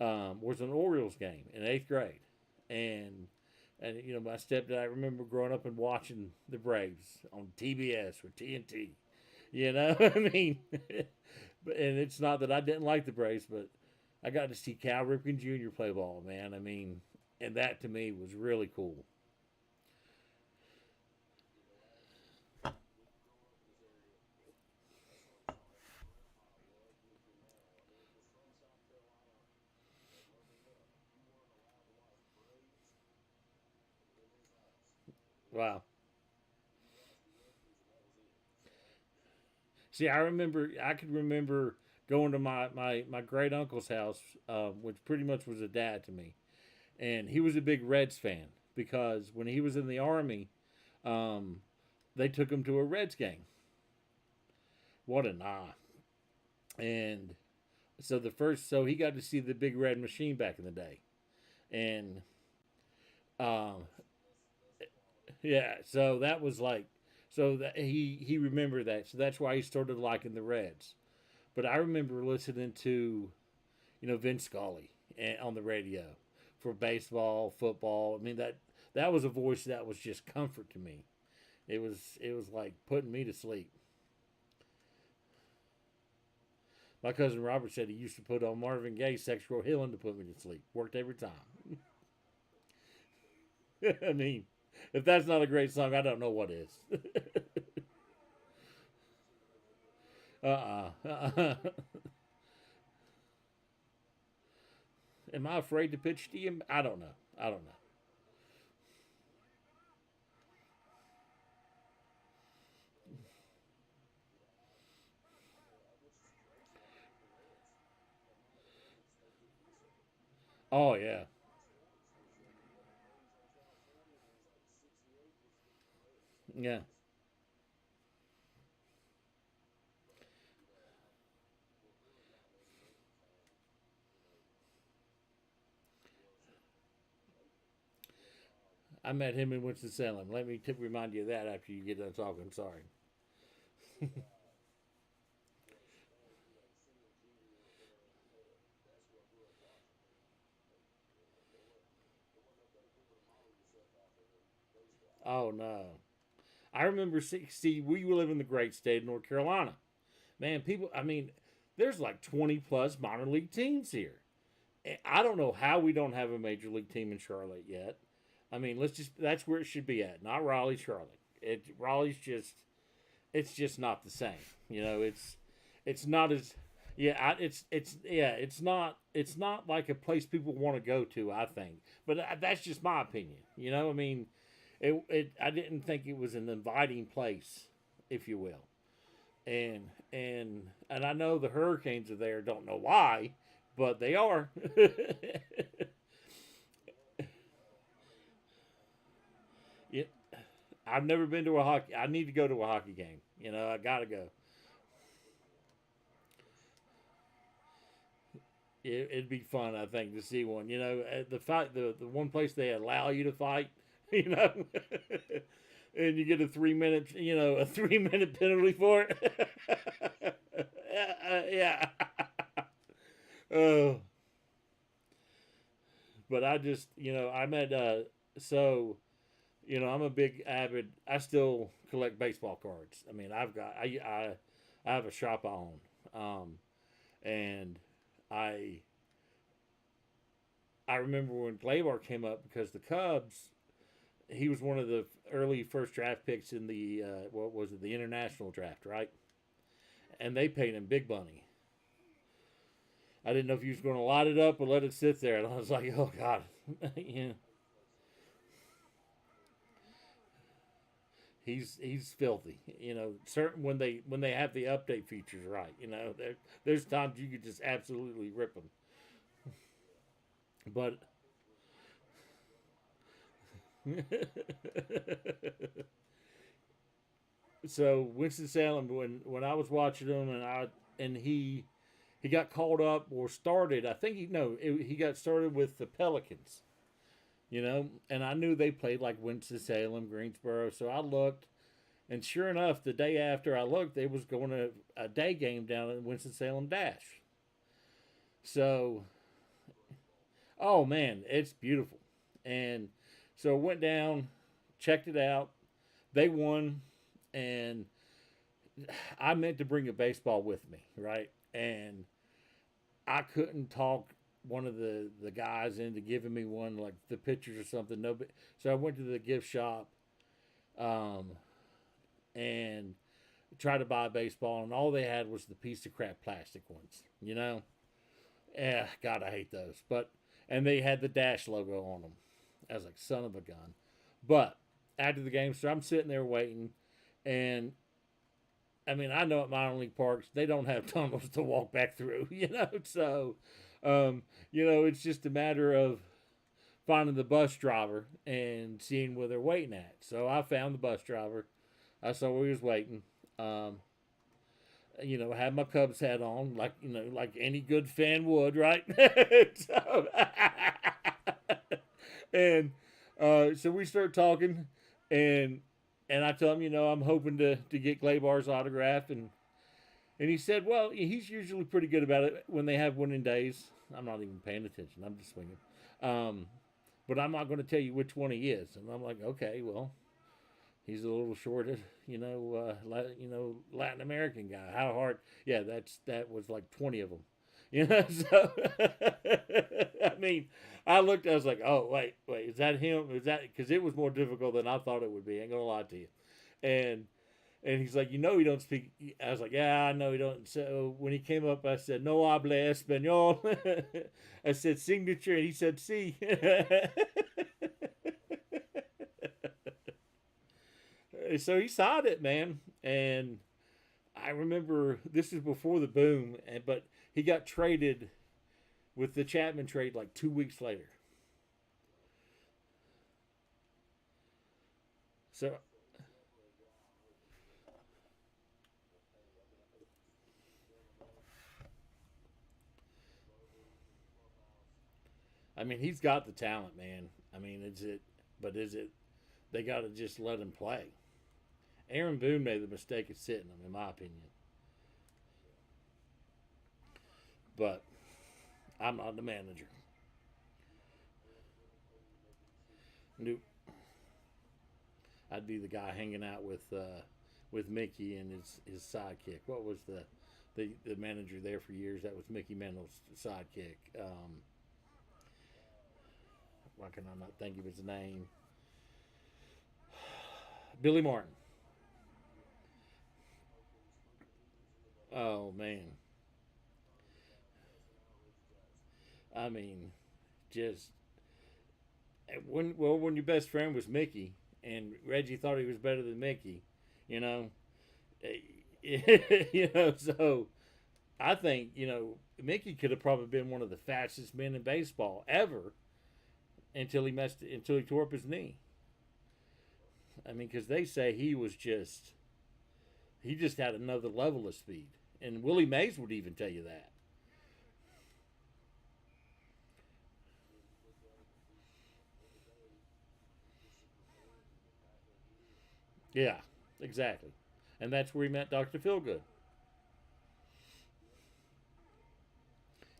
was an Orioles game in 8th grade, and you know my stepdad. I remember growing up and watching the Braves on TBS or TNT. You know, I mean, and it's not that I didn't like the Braves, but I got to see Cal Ripken Jr. play ball, man. I mean, and that to me was really cool. Wow. See, I could remember going to my great uncle's house, which pretty much was a dad to me. And he was a big Reds fan because when he was in the Army, um, they took him to a Reds game. What an eye. And so he got to see the big red machine back in the day. And um, yeah, so that was like, so that he remembered that. So that's why he started liking the Reds. But I remember listening to, Vince Scully on the radio for baseball, football. I mean that was a voice that was just comfort to me. It was like putting me to sleep. My cousin Robert said he used to put on Marvin Gaye's "Sexual Healing" to put me to sleep. Worked every time. I mean, if that's not a great song, I don't know what is. uh-uh. Am I afraid to pitch to you? I don't know. I don't know. Oh yeah, yeah. I met him in Winston Salem. Let me remind you of that after you get done talking. Sorry. Oh no. I remember. See, we live in the great state of North Carolina. Man, people. I mean, there's like 20 plus minor league teams here. I don't know how we don't have a major league team in Charlotte yet. I mean, that's where it should be at, not Raleigh, Charlotte. Raleigh's it's just not the same. It's not as yeah, it's not like a place people want to go to, I think. But that's just my opinion. I mean, I didn't think it was an inviting place, if you will. And I know the Hurricanes are there, don't know why, but they are. Yeah, I've never been to a hockey. I need to go to a hockey game. I gotta go. It'd be fun, I think, to see one. The fight, the one place they allow you to fight. You know, and you get a 3 minute, a 3 minute penalty for it. Yeah. Oh, but I just, I'm at so I'm a big avid. I still collect baseball cards. I mean, I have a shop I own, and I I remember when Glaber came up because the Cubs, he was one of the early first draft picks in the what was it, the international draft, right? And they paid him big money. I didn't know if he was going to light it up or let it sit there, and I was like, oh God, yeah. He's filthy, Certain when they have the update features right, there's times you could just absolutely rip them. But so Winston-Salem, when I was watching him, and he got called up or started. I think he got started with the Pelicans, and I knew they played like Winston-Salem, Greensboro. So I looked, and sure enough, the day after I looked, they was going to a day game down at Winston-Salem Dash. So, oh man, it's beautiful. And so I went down, checked it out. They won, and I meant to bring a baseball with me, right? And I couldn't talk one of the guys into giving me one, like the pictures or something. No, so I went to the gift shop, and tried to buy a baseball, and all they had was the piece of crap plastic ones. Yeah, God, I hate those. And they had the Dash logo on them. I was like, son of a gun. But after the game, so I'm sitting there waiting, and I mean, I know at minor league parks they don't have tunnels to walk back through, So, it's just a matter of finding the bus driver and seeing where they're waiting at. So I found the bus driver. I saw where he was waiting. Had my Cubs hat on, like any good fan would, right? So, and so we start talking, and I tell him, I'm hoping to get Glaber's autograph, and he said, well, he's usually pretty good about it when they have winning days. I'm not even paying attention. I'm just swinging. But I'm not going to tell you which one he is. And I'm like, okay, well, he's a little short, Latin American guy. How hard? Yeah, that was like 20 of them. So I mean, I looked. I was like, oh wait, is that him? Is that because it was more difficult than I thought it would be? I ain't gonna lie to you. And he's like, he don't speak. I was like, yeah, I know he don't. So when he came up, I said, no habla español. I said signature, and he said, sí. So he signed it, man. And I remember this is before the boom, but he got traded with the Chapman trade like 2 weeks later. So, I mean, he's got the talent, man. I mean, is it? They got to just let him play. Aaron Boone made the mistake of sitting him, in my opinion. But I'm not the manager. Nope. I'd be the guy hanging out with Mickey and his sidekick. What was the manager there for years? That was Mickey Mantle's sidekick. Why can I not think of his name? Billy Martin. Oh man. I mean, just when your best friend was Mickey and Reggie thought he was better than Mickey, you know, So I think Mickey could have probably been one of the fastest men in baseball ever until he tore up his knee. I mean, because they say he just had another level of speed, and Willie Mays would even tell you that. Yeah, exactly. And that's where he met Dr. Feelgood.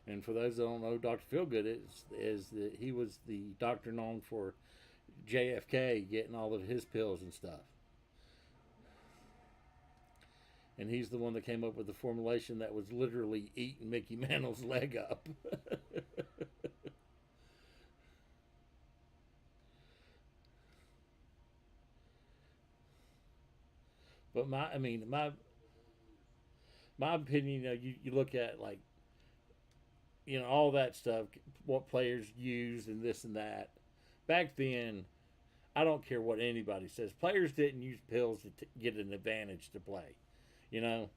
And for those that don't know, Dr. Feelgood is that he was the doctor known for JFK getting all of his pills and stuff. And he's the one that came up with the formulation that was literally eating Mickey Mantle's leg up. But my opinion, you look at like, all that stuff, what players use and this and that. Back then, I don't care what anybody says. Players didn't use pills to get an advantage to play. You know,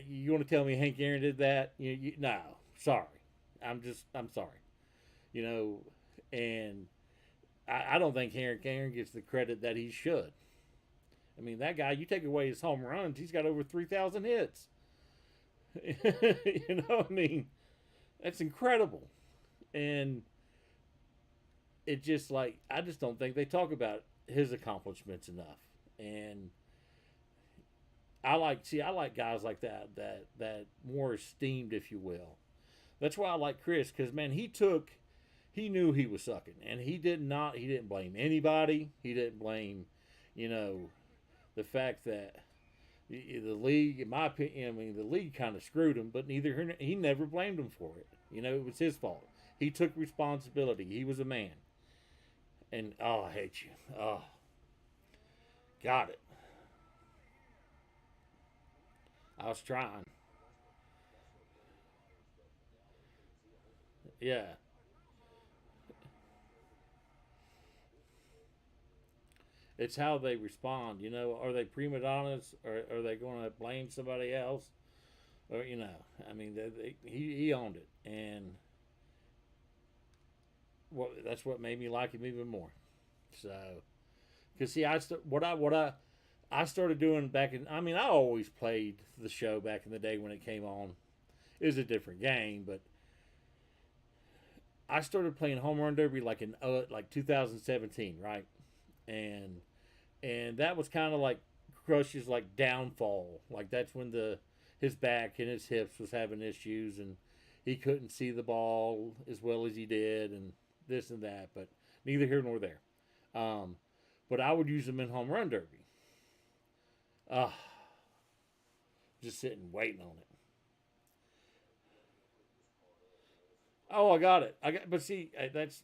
you want to tell me Hank Aaron did that? No, sorry. I'm sorry. And I don't think Hank Aaron gets the credit that he should. That guy, you take away his home runs, he's got over 3,000 hits. That's incredible. And it just I just don't think they talk about his accomplishments enough. And I like guys like that more esteemed, if you will. That's why I like Chris, because man, he knew he was sucking, and he didn't blame anybody. He didn't blame, the fact that the league, in my opinion, the league kind of screwed him, but he never blamed him for it. It was his fault. He took responsibility. He was a man. And I hate you. Oh, got it. I was trying. Yeah. It's how they respond. Are they prima donnas, or are they going to blame somebody else? Or he owned it, and that's what made me like him even more. So, because see, I started doing back in. I always played the show back in the day when it came on. It was a different game, but I started playing home run derby in 2017, right? And that was kind of like Crush's downfall. That's when his back and his hips was having issues, and he couldn't see the ball as well as he did, and this and that. But neither here nor there. But I would use him in home run derby. Just sitting waiting on it. Oh, I got it. But see, that's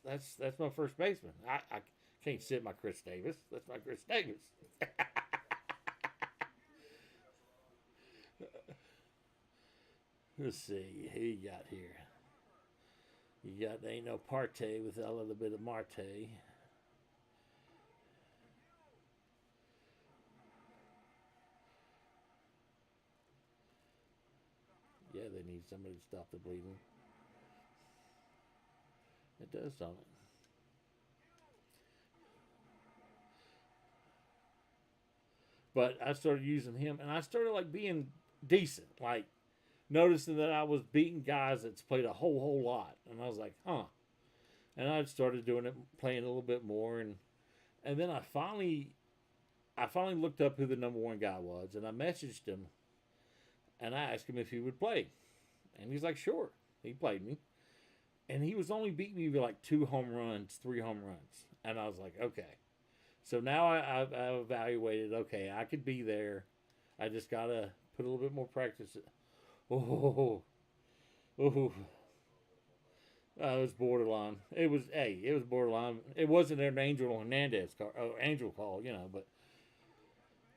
my first baseman. I can't sit my Chris Davis. That's my Chris Davis. Let's see who you got here. You got ain't no Partey with a little bit of Marte. Yeah, they need somebody to stop the bleeding. It does, don't it? But I started using him, and I started being decent, noticing that I was beating guys that's played a whole lot, and I was like, huh. And I started doing it, playing a little bit more, and then I finally looked up who the number one guy was, and I messaged him, and I asked him if he would play, and he's like, sure. He played me, and he was only beating me by 2 home runs, 3 home runs, and I was like, okay. So now I've evaluated, okay, I could be there. I just got to put a little bit more practice. Oh, it was borderline. It was borderline. It wasn't an Angel Hernandez call, Angel call, but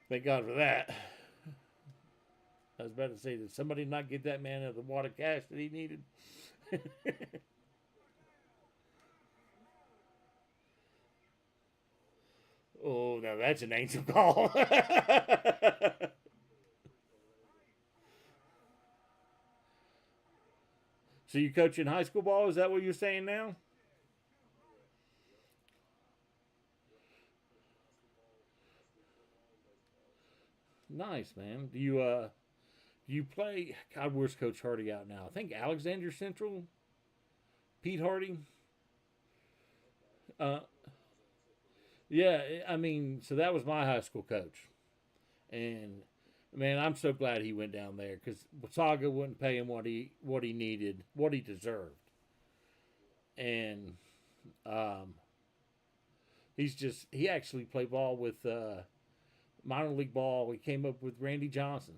thank God for that. I was about to say, did somebody not get that man the water cash that he needed? Oh, now that's an Angel call. So you coaching high school ball? Is that what you're saying now? Nice, man. Do you play? God, where's Coach Hardy out now? I think Alexander Central. Pete Hardy. Uh, yeah. So that was my high school coach, and man, I'm so glad he went down there because Wasaga wouldn't pay him what he needed, what he deserved, and he actually played ball with minor league ball. He came up with Randy Johnson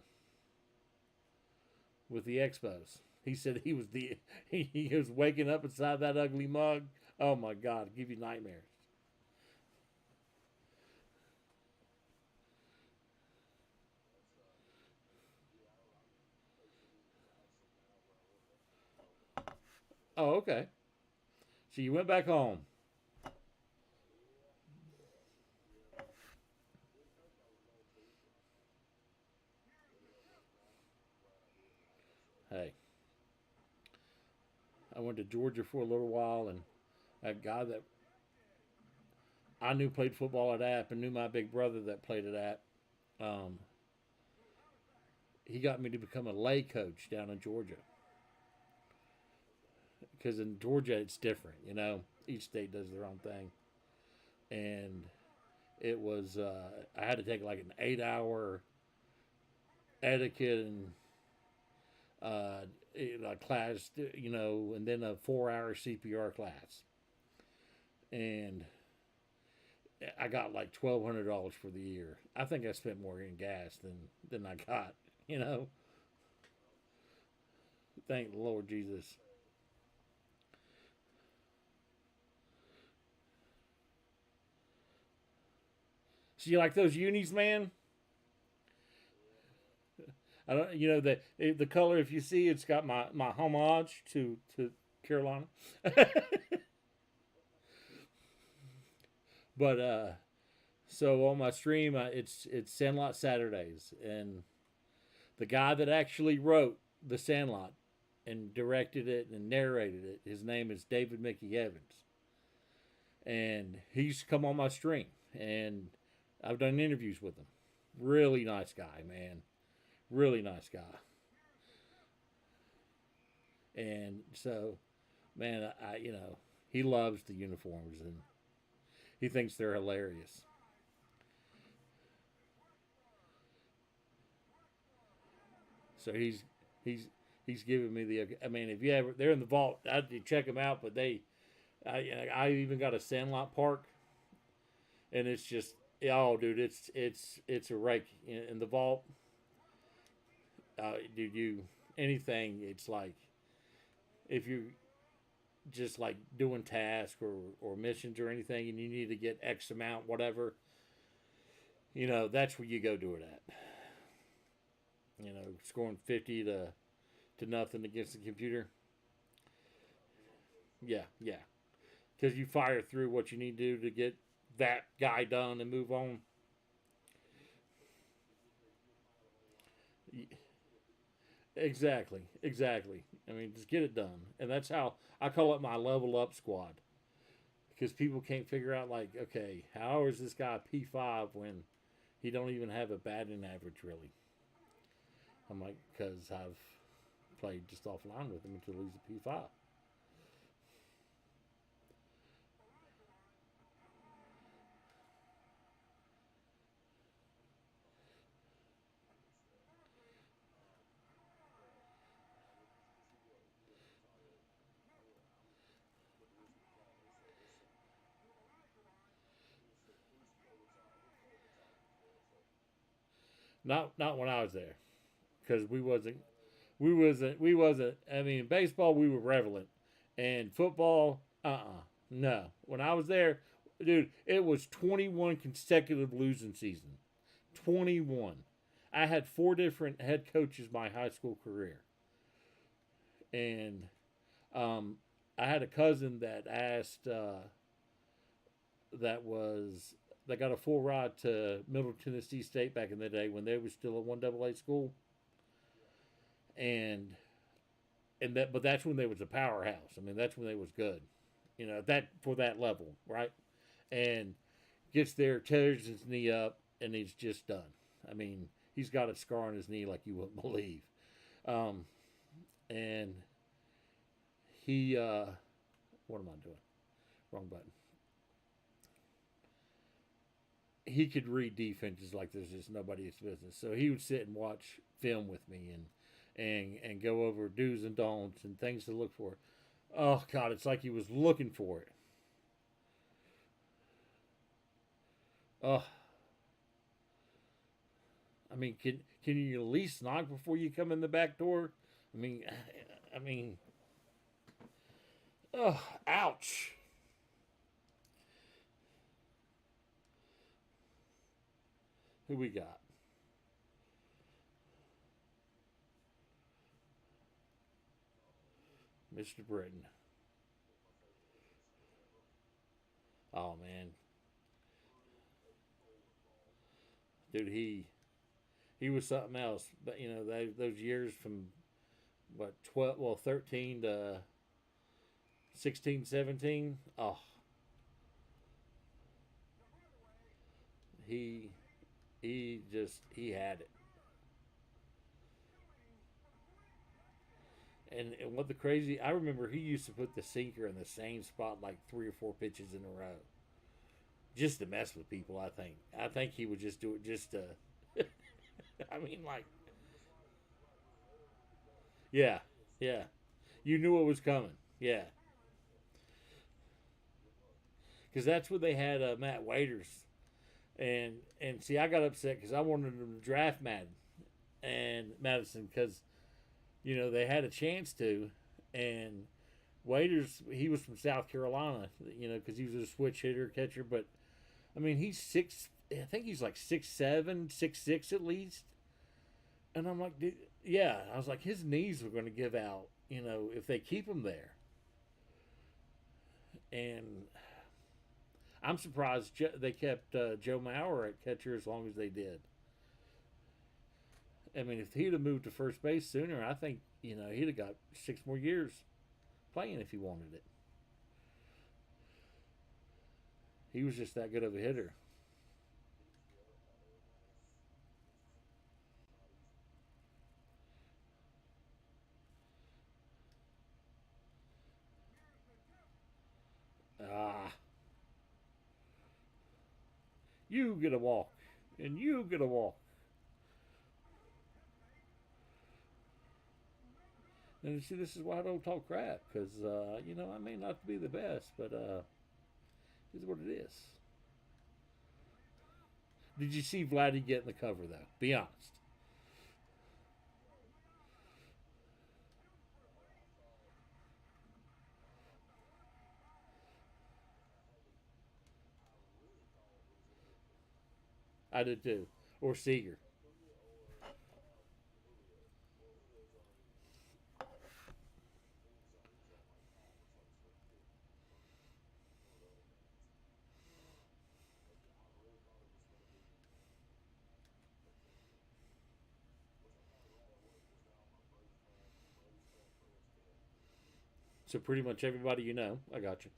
with the Expos. He said he was waking up inside that ugly mug. Oh my God, give you nightmares. Oh, okay. So you went back home. Hey, I went to Georgia for a little while, and that guy that I knew played football at App and knew my big brother that played at App. Um, he got me to become a lay coach down in Georgia. Because in Georgia, it's different, you know. Each state does their own thing. And it was, I had to take like an 8-hour etiquette and class, you know, and then a 4-hour CPR class. And I got like $1,200 for the year. I think I spent more in gas than I got, you know. Thank the Lord Jesus. So you like those unis, man? I don't, you know, the color. If you see, it's got my homage to Carolina. But so on my stream, it's Sandlot Saturdays, and the guy that actually wrote the Sandlot and directed it and narrated it, his name is David Mickey Evans, and he's come on my stream, and I've done interviews with him. Really nice guy, man. Really nice guy. And so, man, I you know, he loves the uniforms and he thinks they're hilarious. So he's he's giving me the. I mean, if you ever they're in the vault, I'd check them out. But I even got a Sandlot Park, and it's just oh, dude, it's a rake in the vault. Dude, you anything? It's like if you just like doing tasks or missions or anything, and you need to get X amount, whatever. You know, that's where you go do it at. You know, scoring 50 to nothing against the computer. Yeah, yeah. Because you fire through what you need to do to get that guy done and move on. Exactly, exactly. I mean, just get it done, and that's how I call it my level up squad. Because people can't figure out like, okay, how is this guy P5 when he don't even have a batting average really? I'm like, because I've played just offline with him until he's a P5. Not when I was there, because we wasn't. I mean, baseball we were relevant, and football, no. When I was there, dude, it was 21 consecutive losing season, 21. I had 4 different head coaches my high school career, and um, I had a cousin that asked that was that got a full ride to Middle Tennessee State back in the day when they were still a 1AA school, and that but that's when they was a powerhouse. I mean, that's when they was good, you know, that for that level, right? And gets there, tears his knee up, and he's just done. I mean, he's got a scar on his knee like you wouldn't believe. Um, and he, what am I doing? Wrong button. He could read defenses like there's just nobody's business. So he would sit and watch film with me and go over do's and don'ts and things to look for. Oh God, it's like he was looking for it. Oh, I mean, can you at least knock before you come in the back door? I mean, I mean, oh, ouch. Who we got? Mr. Britton. Oh man, dude, he was something else. But you know, those years from what 12, well 13 to 16, 17. Oh, he he had it. And what the crazy, I remember he used to put the sinker in the same spot like 3 or 4 pitches in a row, just to mess with people. I think he would just do it just to. I mean, like, yeah, yeah. You knew it was coming. Yeah, because that's when they had Matt Waiters, and see, I got upset because I wanted them to draft Madden and Madison because you know they had a chance to, and Waiters, he was from South Carolina, you know, because he was a switch hitter catcher. But I mean, he's six. I think he's like 6'7", 6'6" at least. And I'm like, dude, yeah. I was like, his knees were going to give out, you know, if they keep him there. And I'm surprised they kept Joe Mauer at catcher as long as they did. I mean, if he'd have moved to first base sooner, I think, you know, he'd have got 6 more years playing if he wanted it. He was just that good of a hitter. Ah, you get a walk, and you get a walk. And you see, this is why I don't talk crap, because, you know, I may not be the best, but this is what it is. Did you see Vladdy get in the cover, though? Be honest. I did too. Or Seager. So pretty much everybody you know. I got you.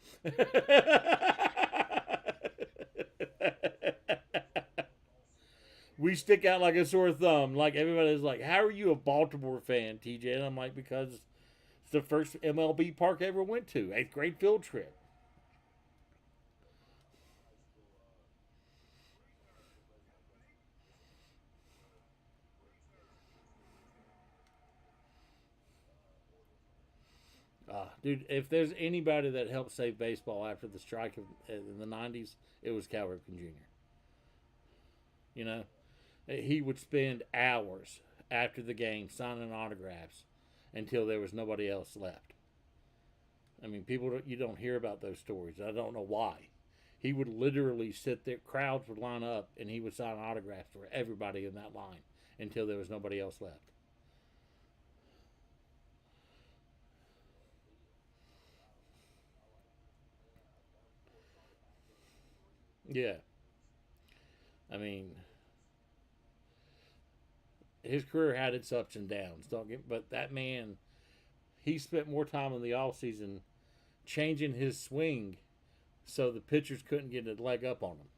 We stick out like a sore thumb. Like everybody's like, "How are you a Baltimore fan, TJ?" And I'm like, "Because it's the first MLB park I ever went to. 8th grade field trip." Dude, if there's anybody that helped save baseball after the strike in the '90s, it was Cal Ripken Jr. You know, he would spend hours after the game signing autographs until there was nobody else left. I mean, you don't hear about those stories. I don't know why. He would literally sit there, crowds would line up, and he would sign autographs for everybody in that line until there was nobody else left. Yeah, I mean, his career had its ups and downs. But that man, he spent more time in the off season changing his swing so the pitchers couldn't get a leg up on him.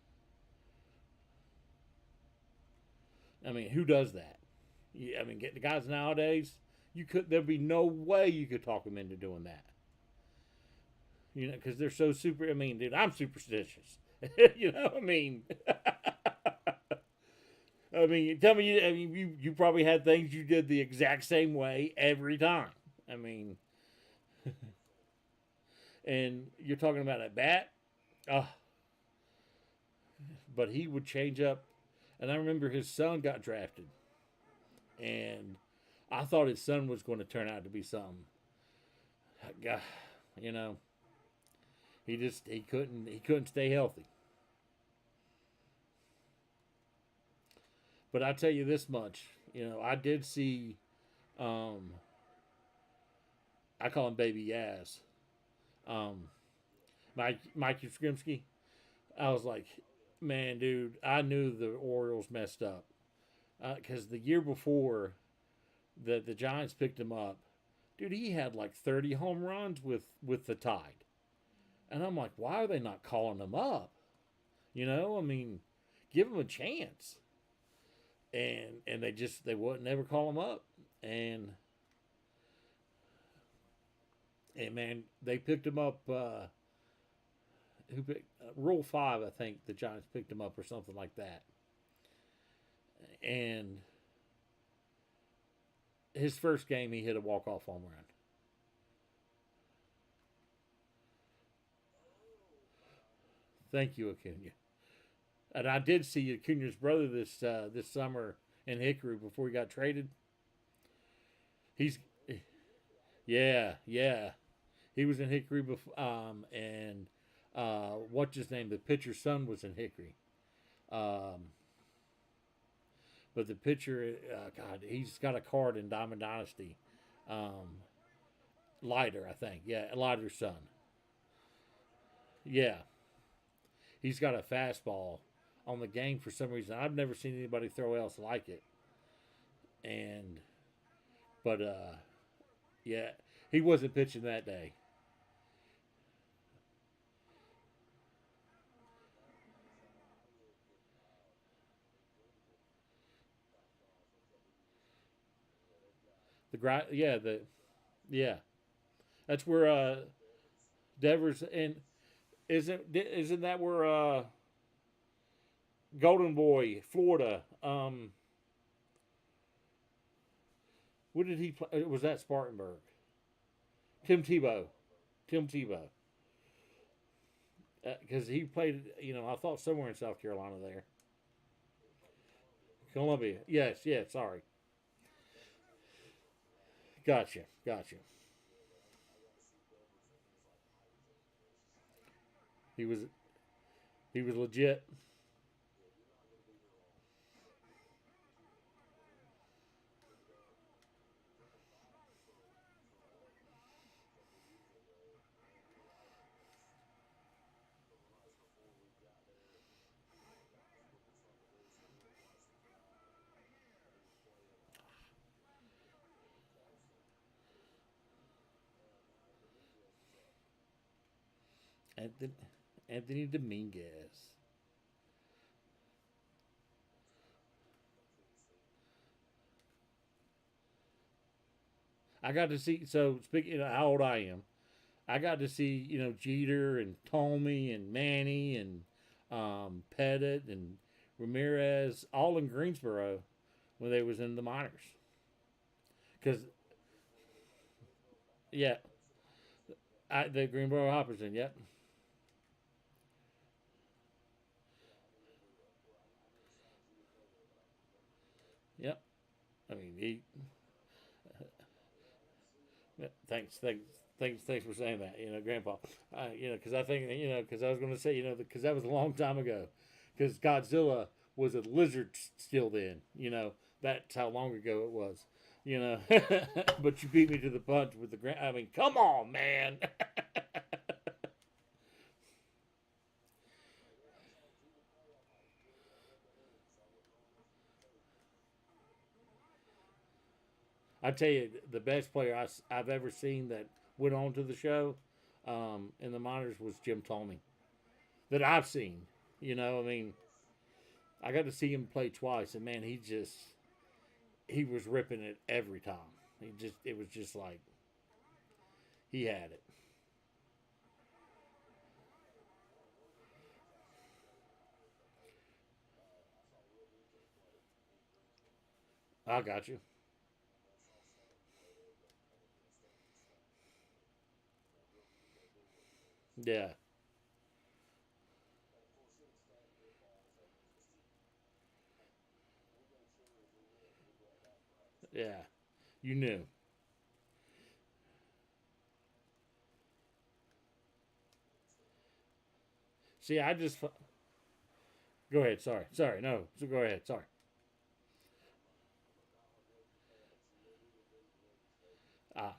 I mean, who does that? I mean, get the guys nowadays. There'd be no way you could talk them into doing that. You know, because they're so super. I mean, dude, I'm superstitious. You know, I mean, I mean, tell me, I mean, you probably had things you did the exact same way every time. I mean, and you're talking about a bat. Uh, but he would change up. And I remember his son got drafted, and I thought his son was going to turn out to be something. God, you know, he couldn't stay healthy. But I tell you this much, you know, I did see, um, I call him Baby Yaz, Mike Yastrzemski. I was like, man, dude, I knew the Orioles messed up because the year before that the Giants picked him up, dude, he had like 30 home runs with the Tide, and I'm like, why are they not calling him up? You know, I mean, give him a chance. And they wouldn't never call him up, and man, they picked him up. Who picked Rule 5? I think the Giants picked him up or something like that. And his first game, he hit a walk-off home run. Thank you, Acuna. And I did see Acuna's brother this summer in Hickory before he got traded. He's yeah. He was in Hickory before, and what's his name? The pitcher's son was in Hickory. But the pitcher, God, he's got a card in Diamond Dynasty. Leiter, I think. Yeah, Leiter's son. Yeah, he's got a fastball on the game for some reason. I've never seen anybody throw else like it. And, but yeah, he wasn't pitching that day. Yeah, that's where Devers and isn't that where Golden Boy, Florida? What did he play? Was that Spartanburg? Tim Tebow. Tim Tebow. Because he played, I thought somewhere in South Carolina there. Columbia. Yes, sorry. Gotcha. He was he was legit. Anthony, Anthony Dominguez. I got to see. So speaking of how old I am, I got to see Jeter and Tomey and Manny and Pettit and Ramirez all in Greensboro when they was in the minors. Because yeah, the Greensboro Hoppers in. Yep. Yep. I mean, thanks for saying that. Grandpa. Because I think because I was going to say because that was a long time ago. Because Godzilla was a lizard still then. That's how long ago it was. But you beat me to the punch with the grand. I mean, come on, man. I tell you, the best player I've ever seen that went on to the show in the minors was Jim Tomey. That I've seen. I mean, I got to see him play twice, and man, he was ripping it every time. It was just like he had it. I got you. Yeah, yeah. You knew. See, go ahead. Sorry. No, so go ahead. Sorry. Ah,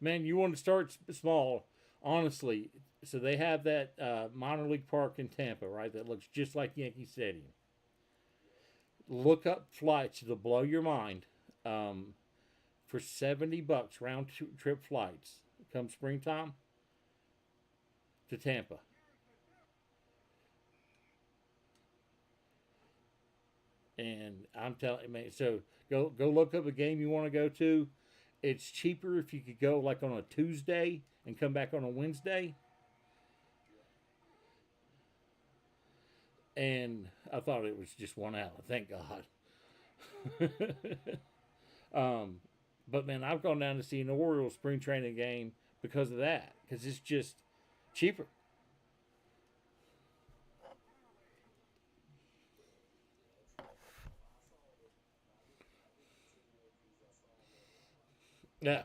man, you want to start small. Honestly, So they have that minor league park in Tampa, right? That looks just like Yankee Stadium. Look up flights; it'll blow your mind. For $70 round trip flights, come springtime to Tampa. And I'm telling you, man, so go look up a game you want to go to. It's cheaper if you could go like on a Tuesday and come back on a Wednesday. And I thought it was just 1 hour. Thank God. But man, I've gone down to see an Orioles spring training game because of that. Because it's just cheaper. Yeah.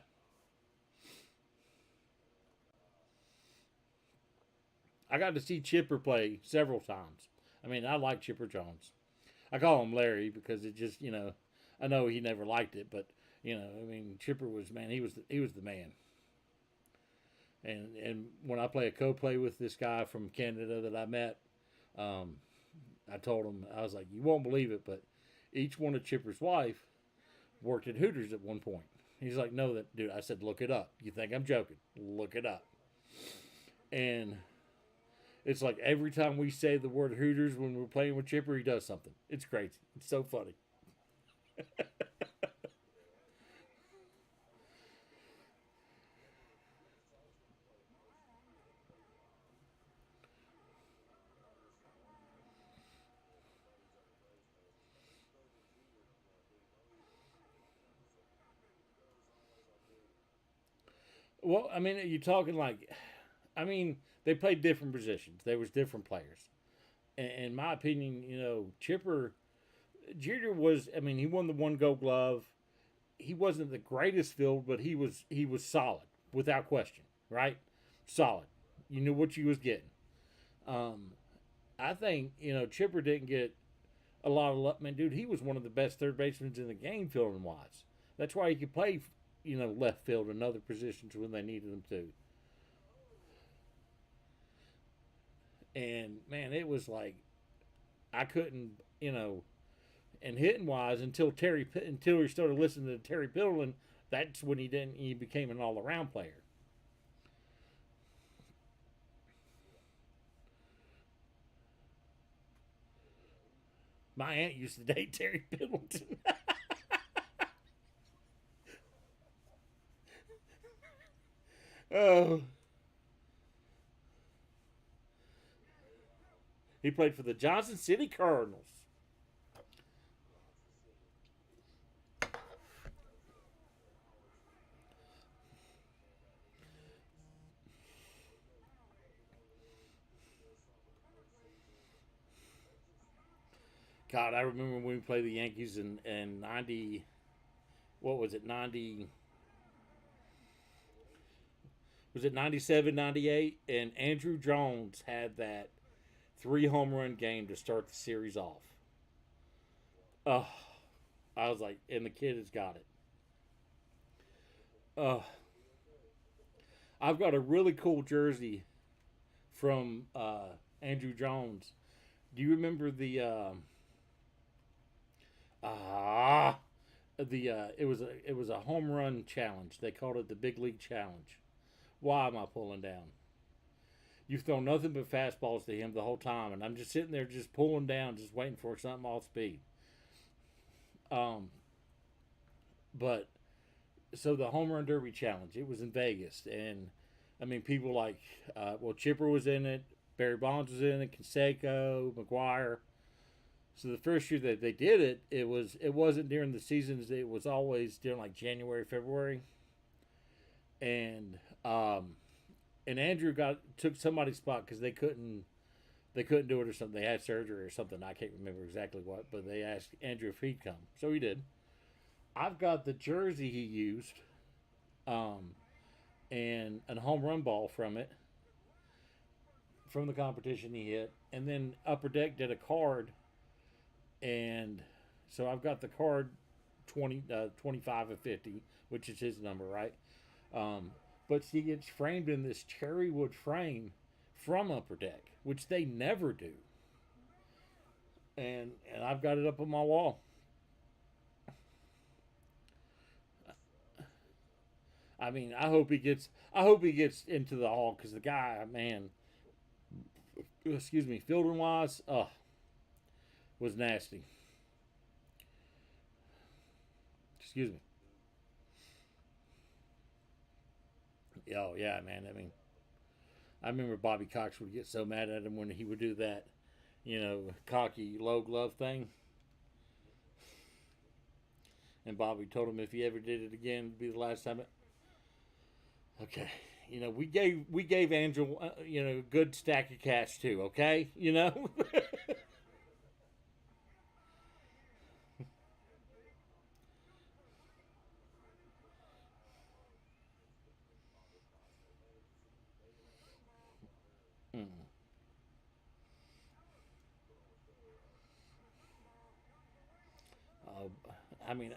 I got to see Chipper play several times. I mean, I like Chipper Jones. I call him Larry because it just, I know he never liked it, but I mean, Chipper was, man, he was the man. And when I play a co-play with this guy from Canada that I met, um, I told him, I was like, you won't believe it, but each one of Chipper's wife worked at Hooters at one point. He's like, no, that dude. I said, look it up. You think I'm joking? Look it up. And it's like every time we say the word Hooters when we're playing with Chipper, he does something. It's crazy. It's so funny. Well, I mean, you're talking like, I mean, they played different positions. There was different players. In my opinion, Chipper Jeter was. I mean, he won the one Gold Glove. He wasn't the greatest field, but he was solid without question. Right, solid. You knew what you was getting. Um, I think Chipper didn't get a lot of luck. Man, dude, he was one of the best third basemen in the game, fielding wise. That's why he could play, left field and other positions when they needed him to. And man, it was like I couldn't, and hitting wise until he started listening to Terry Pillen. That's when he became an all around player. My aunt used to date Terry Pendleton. Oh, he played for the Johnson City Cardinals. God, I remember when we played the Yankees in 90. What was it? 90. Was it 97, 98? And Andrew Jones had that three home run game to start the series off. Oh, I was like, and the kid has got it. Oh, I've got a really cool jersey from Andrew Jones. Do you remember ah it was a home run challenge. They called it the Big League Challenge. Why am I pulling down? You've thrown nothing but fastballs to him the whole time, and I'm just sitting there just pulling down, just waiting for something off speed. Um, but so the home run derby challenge, it was in Vegas, and I mean people like Chipper was in it, Barry Bonds was in it, Canseco, McGuire. So the first year that they did it, it wasn't during the seasons. It was always during like January, February, and and Andrew took somebody's spot because they couldn't do it or something. They had surgery or something. I can't remember exactly what, but they asked Andrew if he'd come, so he did. I've got the jersey he used, um, and a home run ball from it from the competition he hit, and then Upper Deck did a card, and so I've got the card 25 of 50, which is his number, right? Um, but see, it's framed in this cherry wood frame, from Upper Deck, which they never do. And I've got it up on my wall. I mean, I hope he gets into the hall, because the guy, man, excuse me, fielding wise, was nasty. Excuse me. Oh yeah, man. I mean, I remember Bobby Cox would get so mad at him when he would do that, cocky low glove thing. And Bobby told him if he ever did it again, it'd be the last time. Okay, we gave Angel, a good stack of cash too. Okay, Mm. I mean,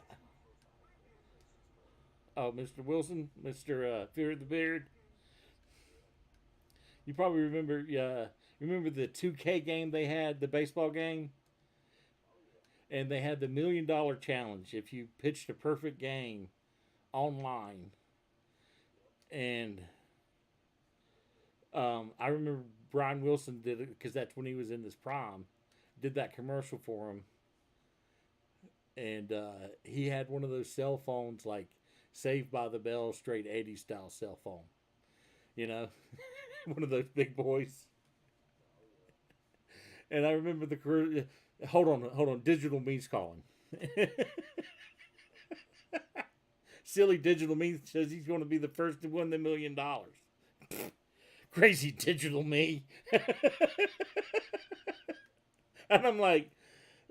oh, Mr. Wilson, Mr. Fear of the Beard. You probably remember the 2K game they had, the baseball game, and they had the $1,000,000 challenge if you pitched a perfect game online. And I remember Brian Wilson did it, because that's when he was in his prime. Did that commercial for him, and he had one of those cell phones, like Saved by the Bell, straight 80s style cell phone. One of those big boys. And I remember the crew. Hold on. Digital me's calling. Silly Digital Me says he's going to be the first to win the $1,000,000. Crazy Digital Me. And I'm like,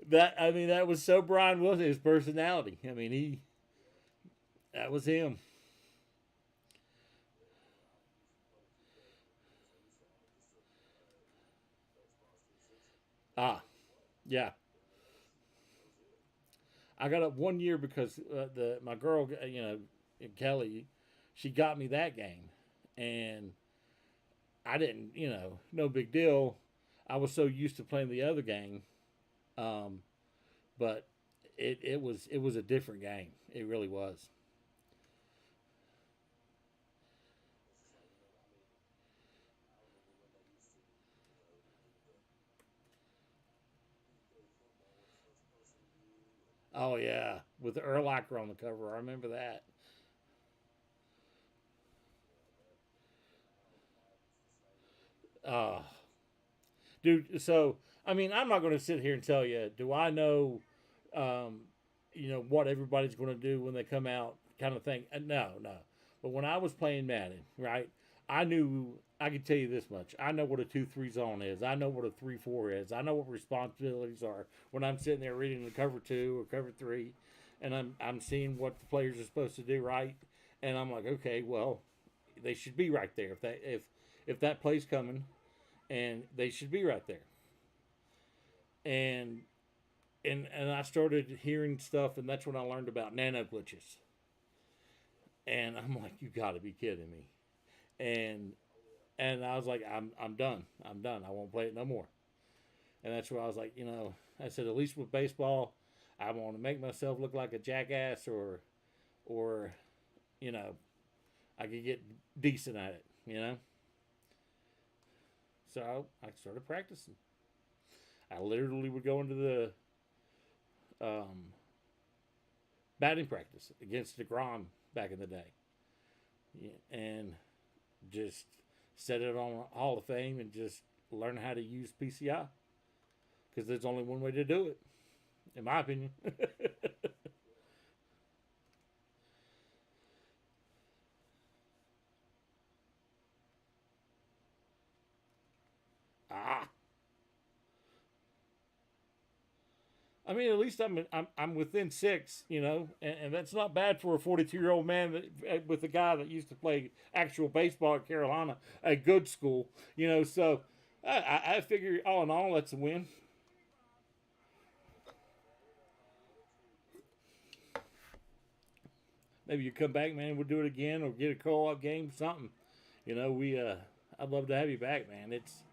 that was so Brian Wilson, his personality. I mean, that was him. Yeah. I got up one year because my girl, Kelly, she got me that game, and I didn't, no big deal. I was so used to playing the other game, um, but it was a different game. It really was. Oh yeah, with the Erlacher on the cover, I remember that. Uh, Dude, so I mean, I'm not going to sit here and tell you, do I know, um, what everybody's going to do when they come out, kind of thing. No, no. But when I was playing Madden, right, I knew I could tell you this much. I know what a 2-3 zone is. I know what a 3-4 is. I know what responsibilities are when I'm sitting there reading the cover two or cover three, and I'm seeing what the players are supposed to do, right, and I'm like, okay, well, they should be right there if that play's coming, and they should be right there. And and I started hearing stuff, and that's when I learned about nano glitches. And I'm like, you got to be kidding me. And I was like, I'm done. I'm done. I won't play it no more. And that's where I was like, I said, at least with baseball, I want to make myself look like a jackass, or you know, I could get decent at it. So I started practicing. I literally would go into the um, batting practice against DeGrom back in the day, and just set it on Hall of Fame and just learn how to use PCI, because there's only one way to do it, in my opinion. ah, I mean, at least I'm within six, and that's not bad for a 42-year-old man with a guy that used to play actual baseball at Carolina, a good school. So I figure all in all, that's a win. Maybe you come back, man. We'll do it again, or get a co-op game, something. We I'd love to have you back, man. It's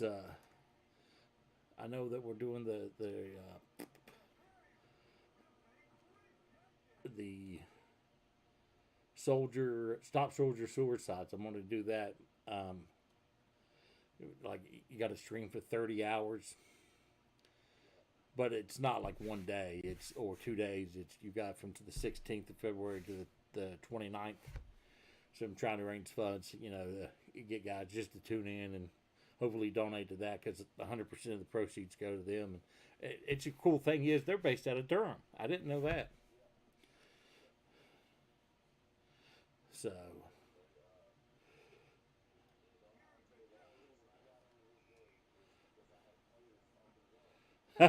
I know that we're doing the stop soldier suicides. I'm going to do that. Like you got to stream for 30 hours, but it's not like one day. It's or 2 days. It's you got from to the 16th of February to the 29th. So I'm trying to raise funds, get guys just to tune in and hopefully donate to that because 100% of the proceeds go to them. And it's a cool thing is they're based out of Durham. I didn't know that. So. Okay.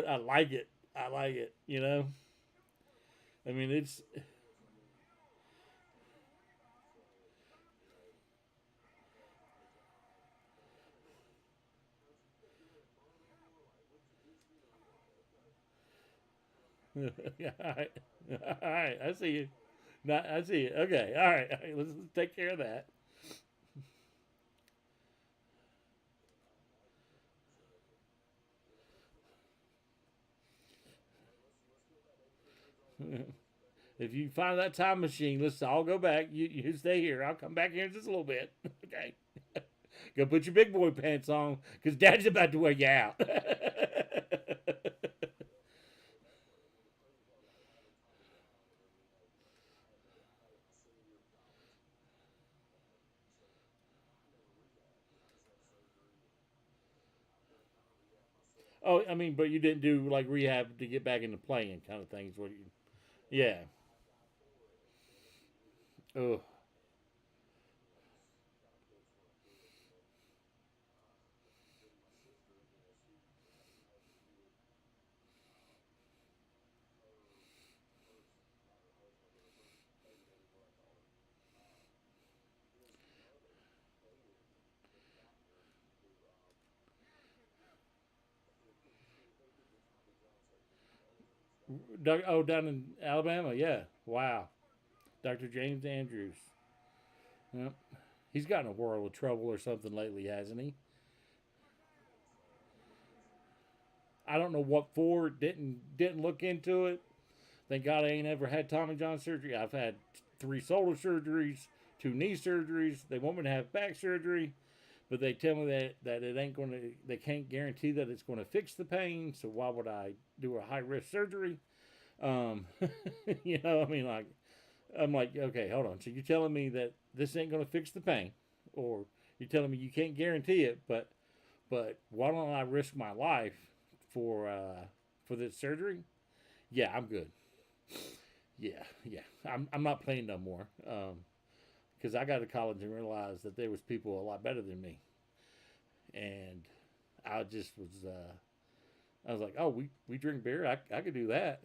I like it. I like it. I mean, it's. Yeah, all right. All right. I see you. Not, I see you. Okay. All right. All right. Let's take care of that. If you find that time machine, let's all go back. You stay here. I'll come back here in just a little bit. Okay. Go put your big boy pants on because Dad's about to wear you out. Oh, I mean, but you didn't do like rehab to get back into playing kind of things. What you? Yeah. Oh. Oh, down in Alabama, yeah. Wow. Dr. James Andrews. Yep. He's gotten a world of trouble or something lately, hasn't he? I don't know what for. Didn't look into it. Thank God I ain't ever had Tommy John surgery. I've had 3 shoulder surgeries, 2 knee surgeries. They want me to have back surgery, but they tell me that it ain't going to. They can't guarantee that it's going to fix the pain. So why would I do a high risk surgery? I mean, like, I'm like, okay, hold on. So you're telling me that this ain't going to fix the pain, or you're telling me you can't guarantee it, but why don't I risk my life for this surgery? Yeah, I'm good. Yeah, yeah. I'm not playing no more. Because I got to college and realized that there was people a lot better than me, and I just was. I was like, oh, we drink beer. I could do that.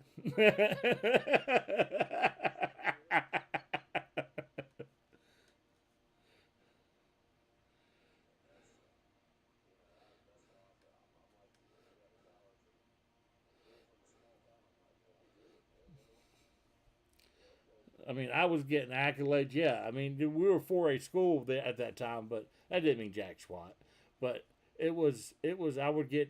I mean, I was getting accolades. Yeah, I mean, we were 4A school at that time, but that didn't mean jack squat. But it was. I would get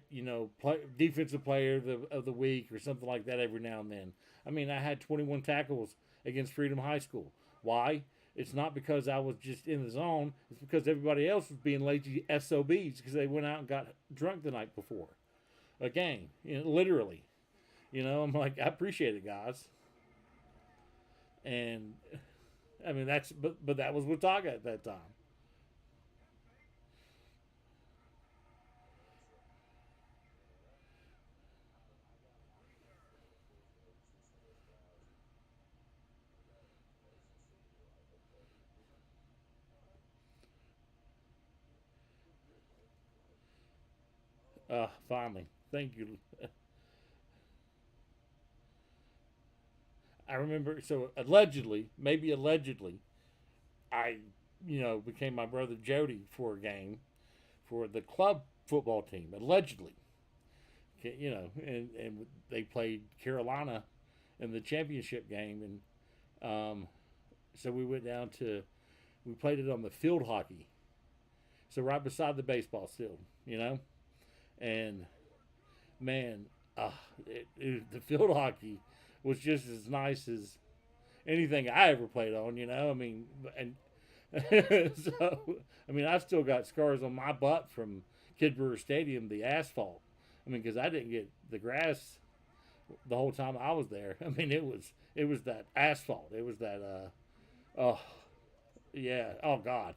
defensive player of the week or something like that every now and then. I mean, I had 21 tackles against Freedom High School. Why? It's not because I was just in the zone. It's because everybody else was being lazy SOBs because they went out and got drunk the night before a game. Literally. I'm like, I appreciate it, guys. And I mean but that was Watauga at that time. Finally, thank you. I remember. So allegedly, maybe allegedly, I became my brother Jody for a game for the club football team. Allegedly, and they played Carolina in the championship game, and so we went down to we played it on the field hockey, so right beside the baseball field, and man, the field hockey was just as nice as anything I ever played on. I mean, and so I mean, I've still got scars on my butt from Kid Brewer Stadium, the asphalt. I mean, because I didn't get the grass the whole time I was there. I mean, it was that asphalt. It was that oh yeah, oh God.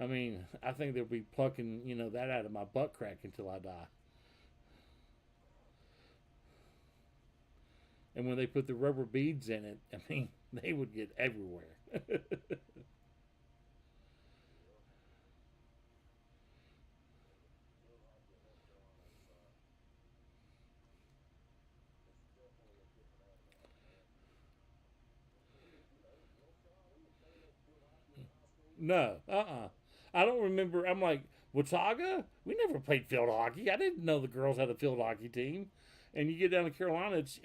I mean, I think they'll be plucking that out of my butt crack until I die. And when they put the rubber beads in it, I mean, they would get everywhere. No, I don't remember. I'm like, Watauga? We never played field hockey. I didn't know the girls had a field hockey team. And you get down to Carolina, it's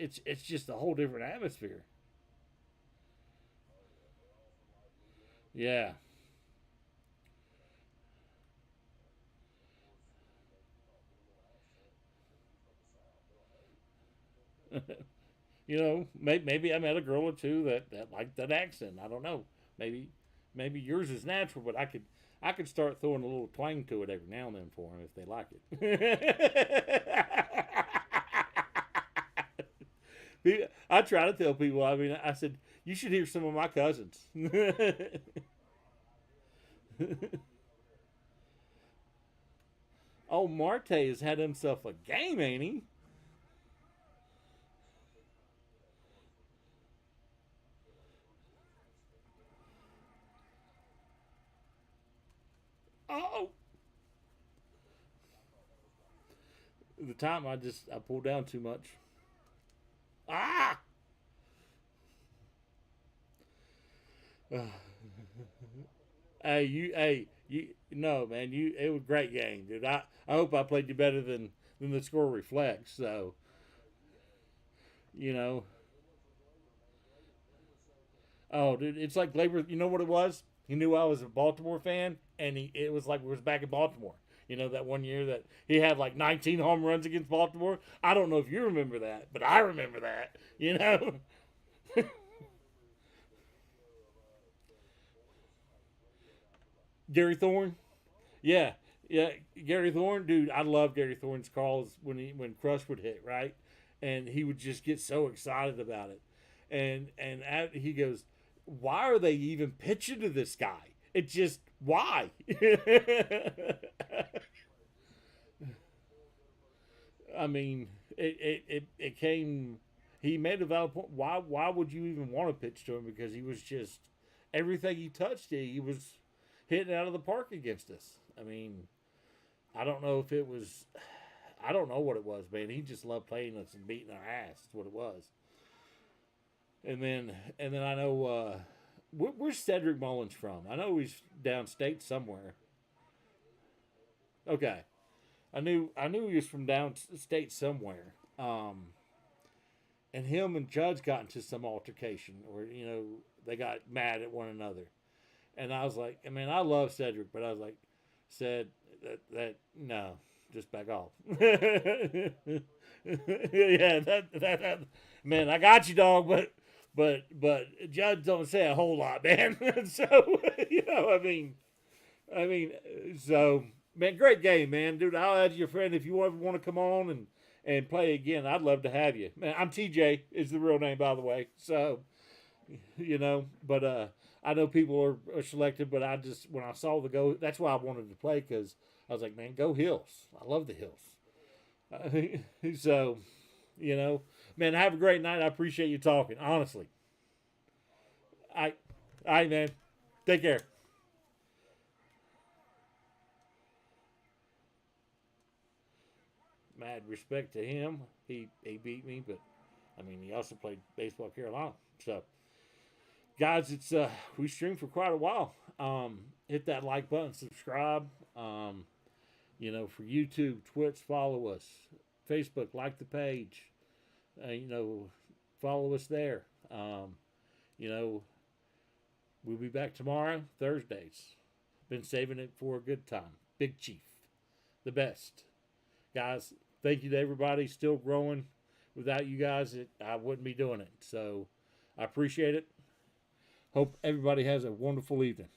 just a whole different atmosphere. Yeah. Maybe I met a girl or two that liked that accent. I don't know. Maybe yours is natural, but I could start throwing a little twang to it every now and then for them if they like it. I try to tell people. I mean, I said you should hear some of my cousins. Oh, Marte has had himself a game, ain't he? Oh, the time I pulled down too much. Ah! No, man, it was a great game, dude. I hope I played you better than the score reflects. So, you know, oh, dude, it's like Glaber. You know what it was? He knew I was a Baltimore fan, and it was like we was back in Baltimore. That one year that he had like 19 home runs against Baltimore. I don't know if you remember that, but I remember that. Gary Thorne. Yeah, yeah, Gary Thorne, dude. I love Gary Thorne's calls when Crush would hit right, and he would just get so excited about it, and he goes, "Why are they even pitching to this guy? It just why?" I mean, it came. He made a valid point. Why would you even want to pitch to him? Because he was just everything he touched. He was hitting out of the park against us. I mean, I don't know if it was. I don't know what it was, man. He just loved playing us and beating our ass. That's what it was. And then I know where's Cedric Mullins from? I know he's downstate somewhere. Okay, I knew he was from downstate somewhere. And him and Judge got into some altercation, or they got mad at one another. And I was like, I mean, I love Cedric, but I was like, said that no, just back off. Yeah, that man, I got you, dog, but Judge don't say a whole lot, man. So I mean, so man, great game, man, dude. I'll add you a friend if you ever want to come on and play again. I'd love to have you, man. I'm TJ is the real name, by the way. So but I know people are selected, but I just when I saw the go, that's why I wanted to play because I was like, man, go Hills. I love the Hills. So man, have a great night. I appreciate you talking. Honestly, all right, man. Take care. Mad respect to him. He beat me, but I mean he also played baseball at Carolina. So guys, it's we streamed for quite a while. Hit that like button, subscribe. For YouTube, Twitch, follow us. Facebook, like the page. follow us there. You know, we'll be back tomorrow, Thursdays. Been saving it for a good time. Big Chief, the best. Guys, thank you to everybody. Still growing. Without you guys, I wouldn't be doing it. So I appreciate it. Hope everybody has a wonderful evening.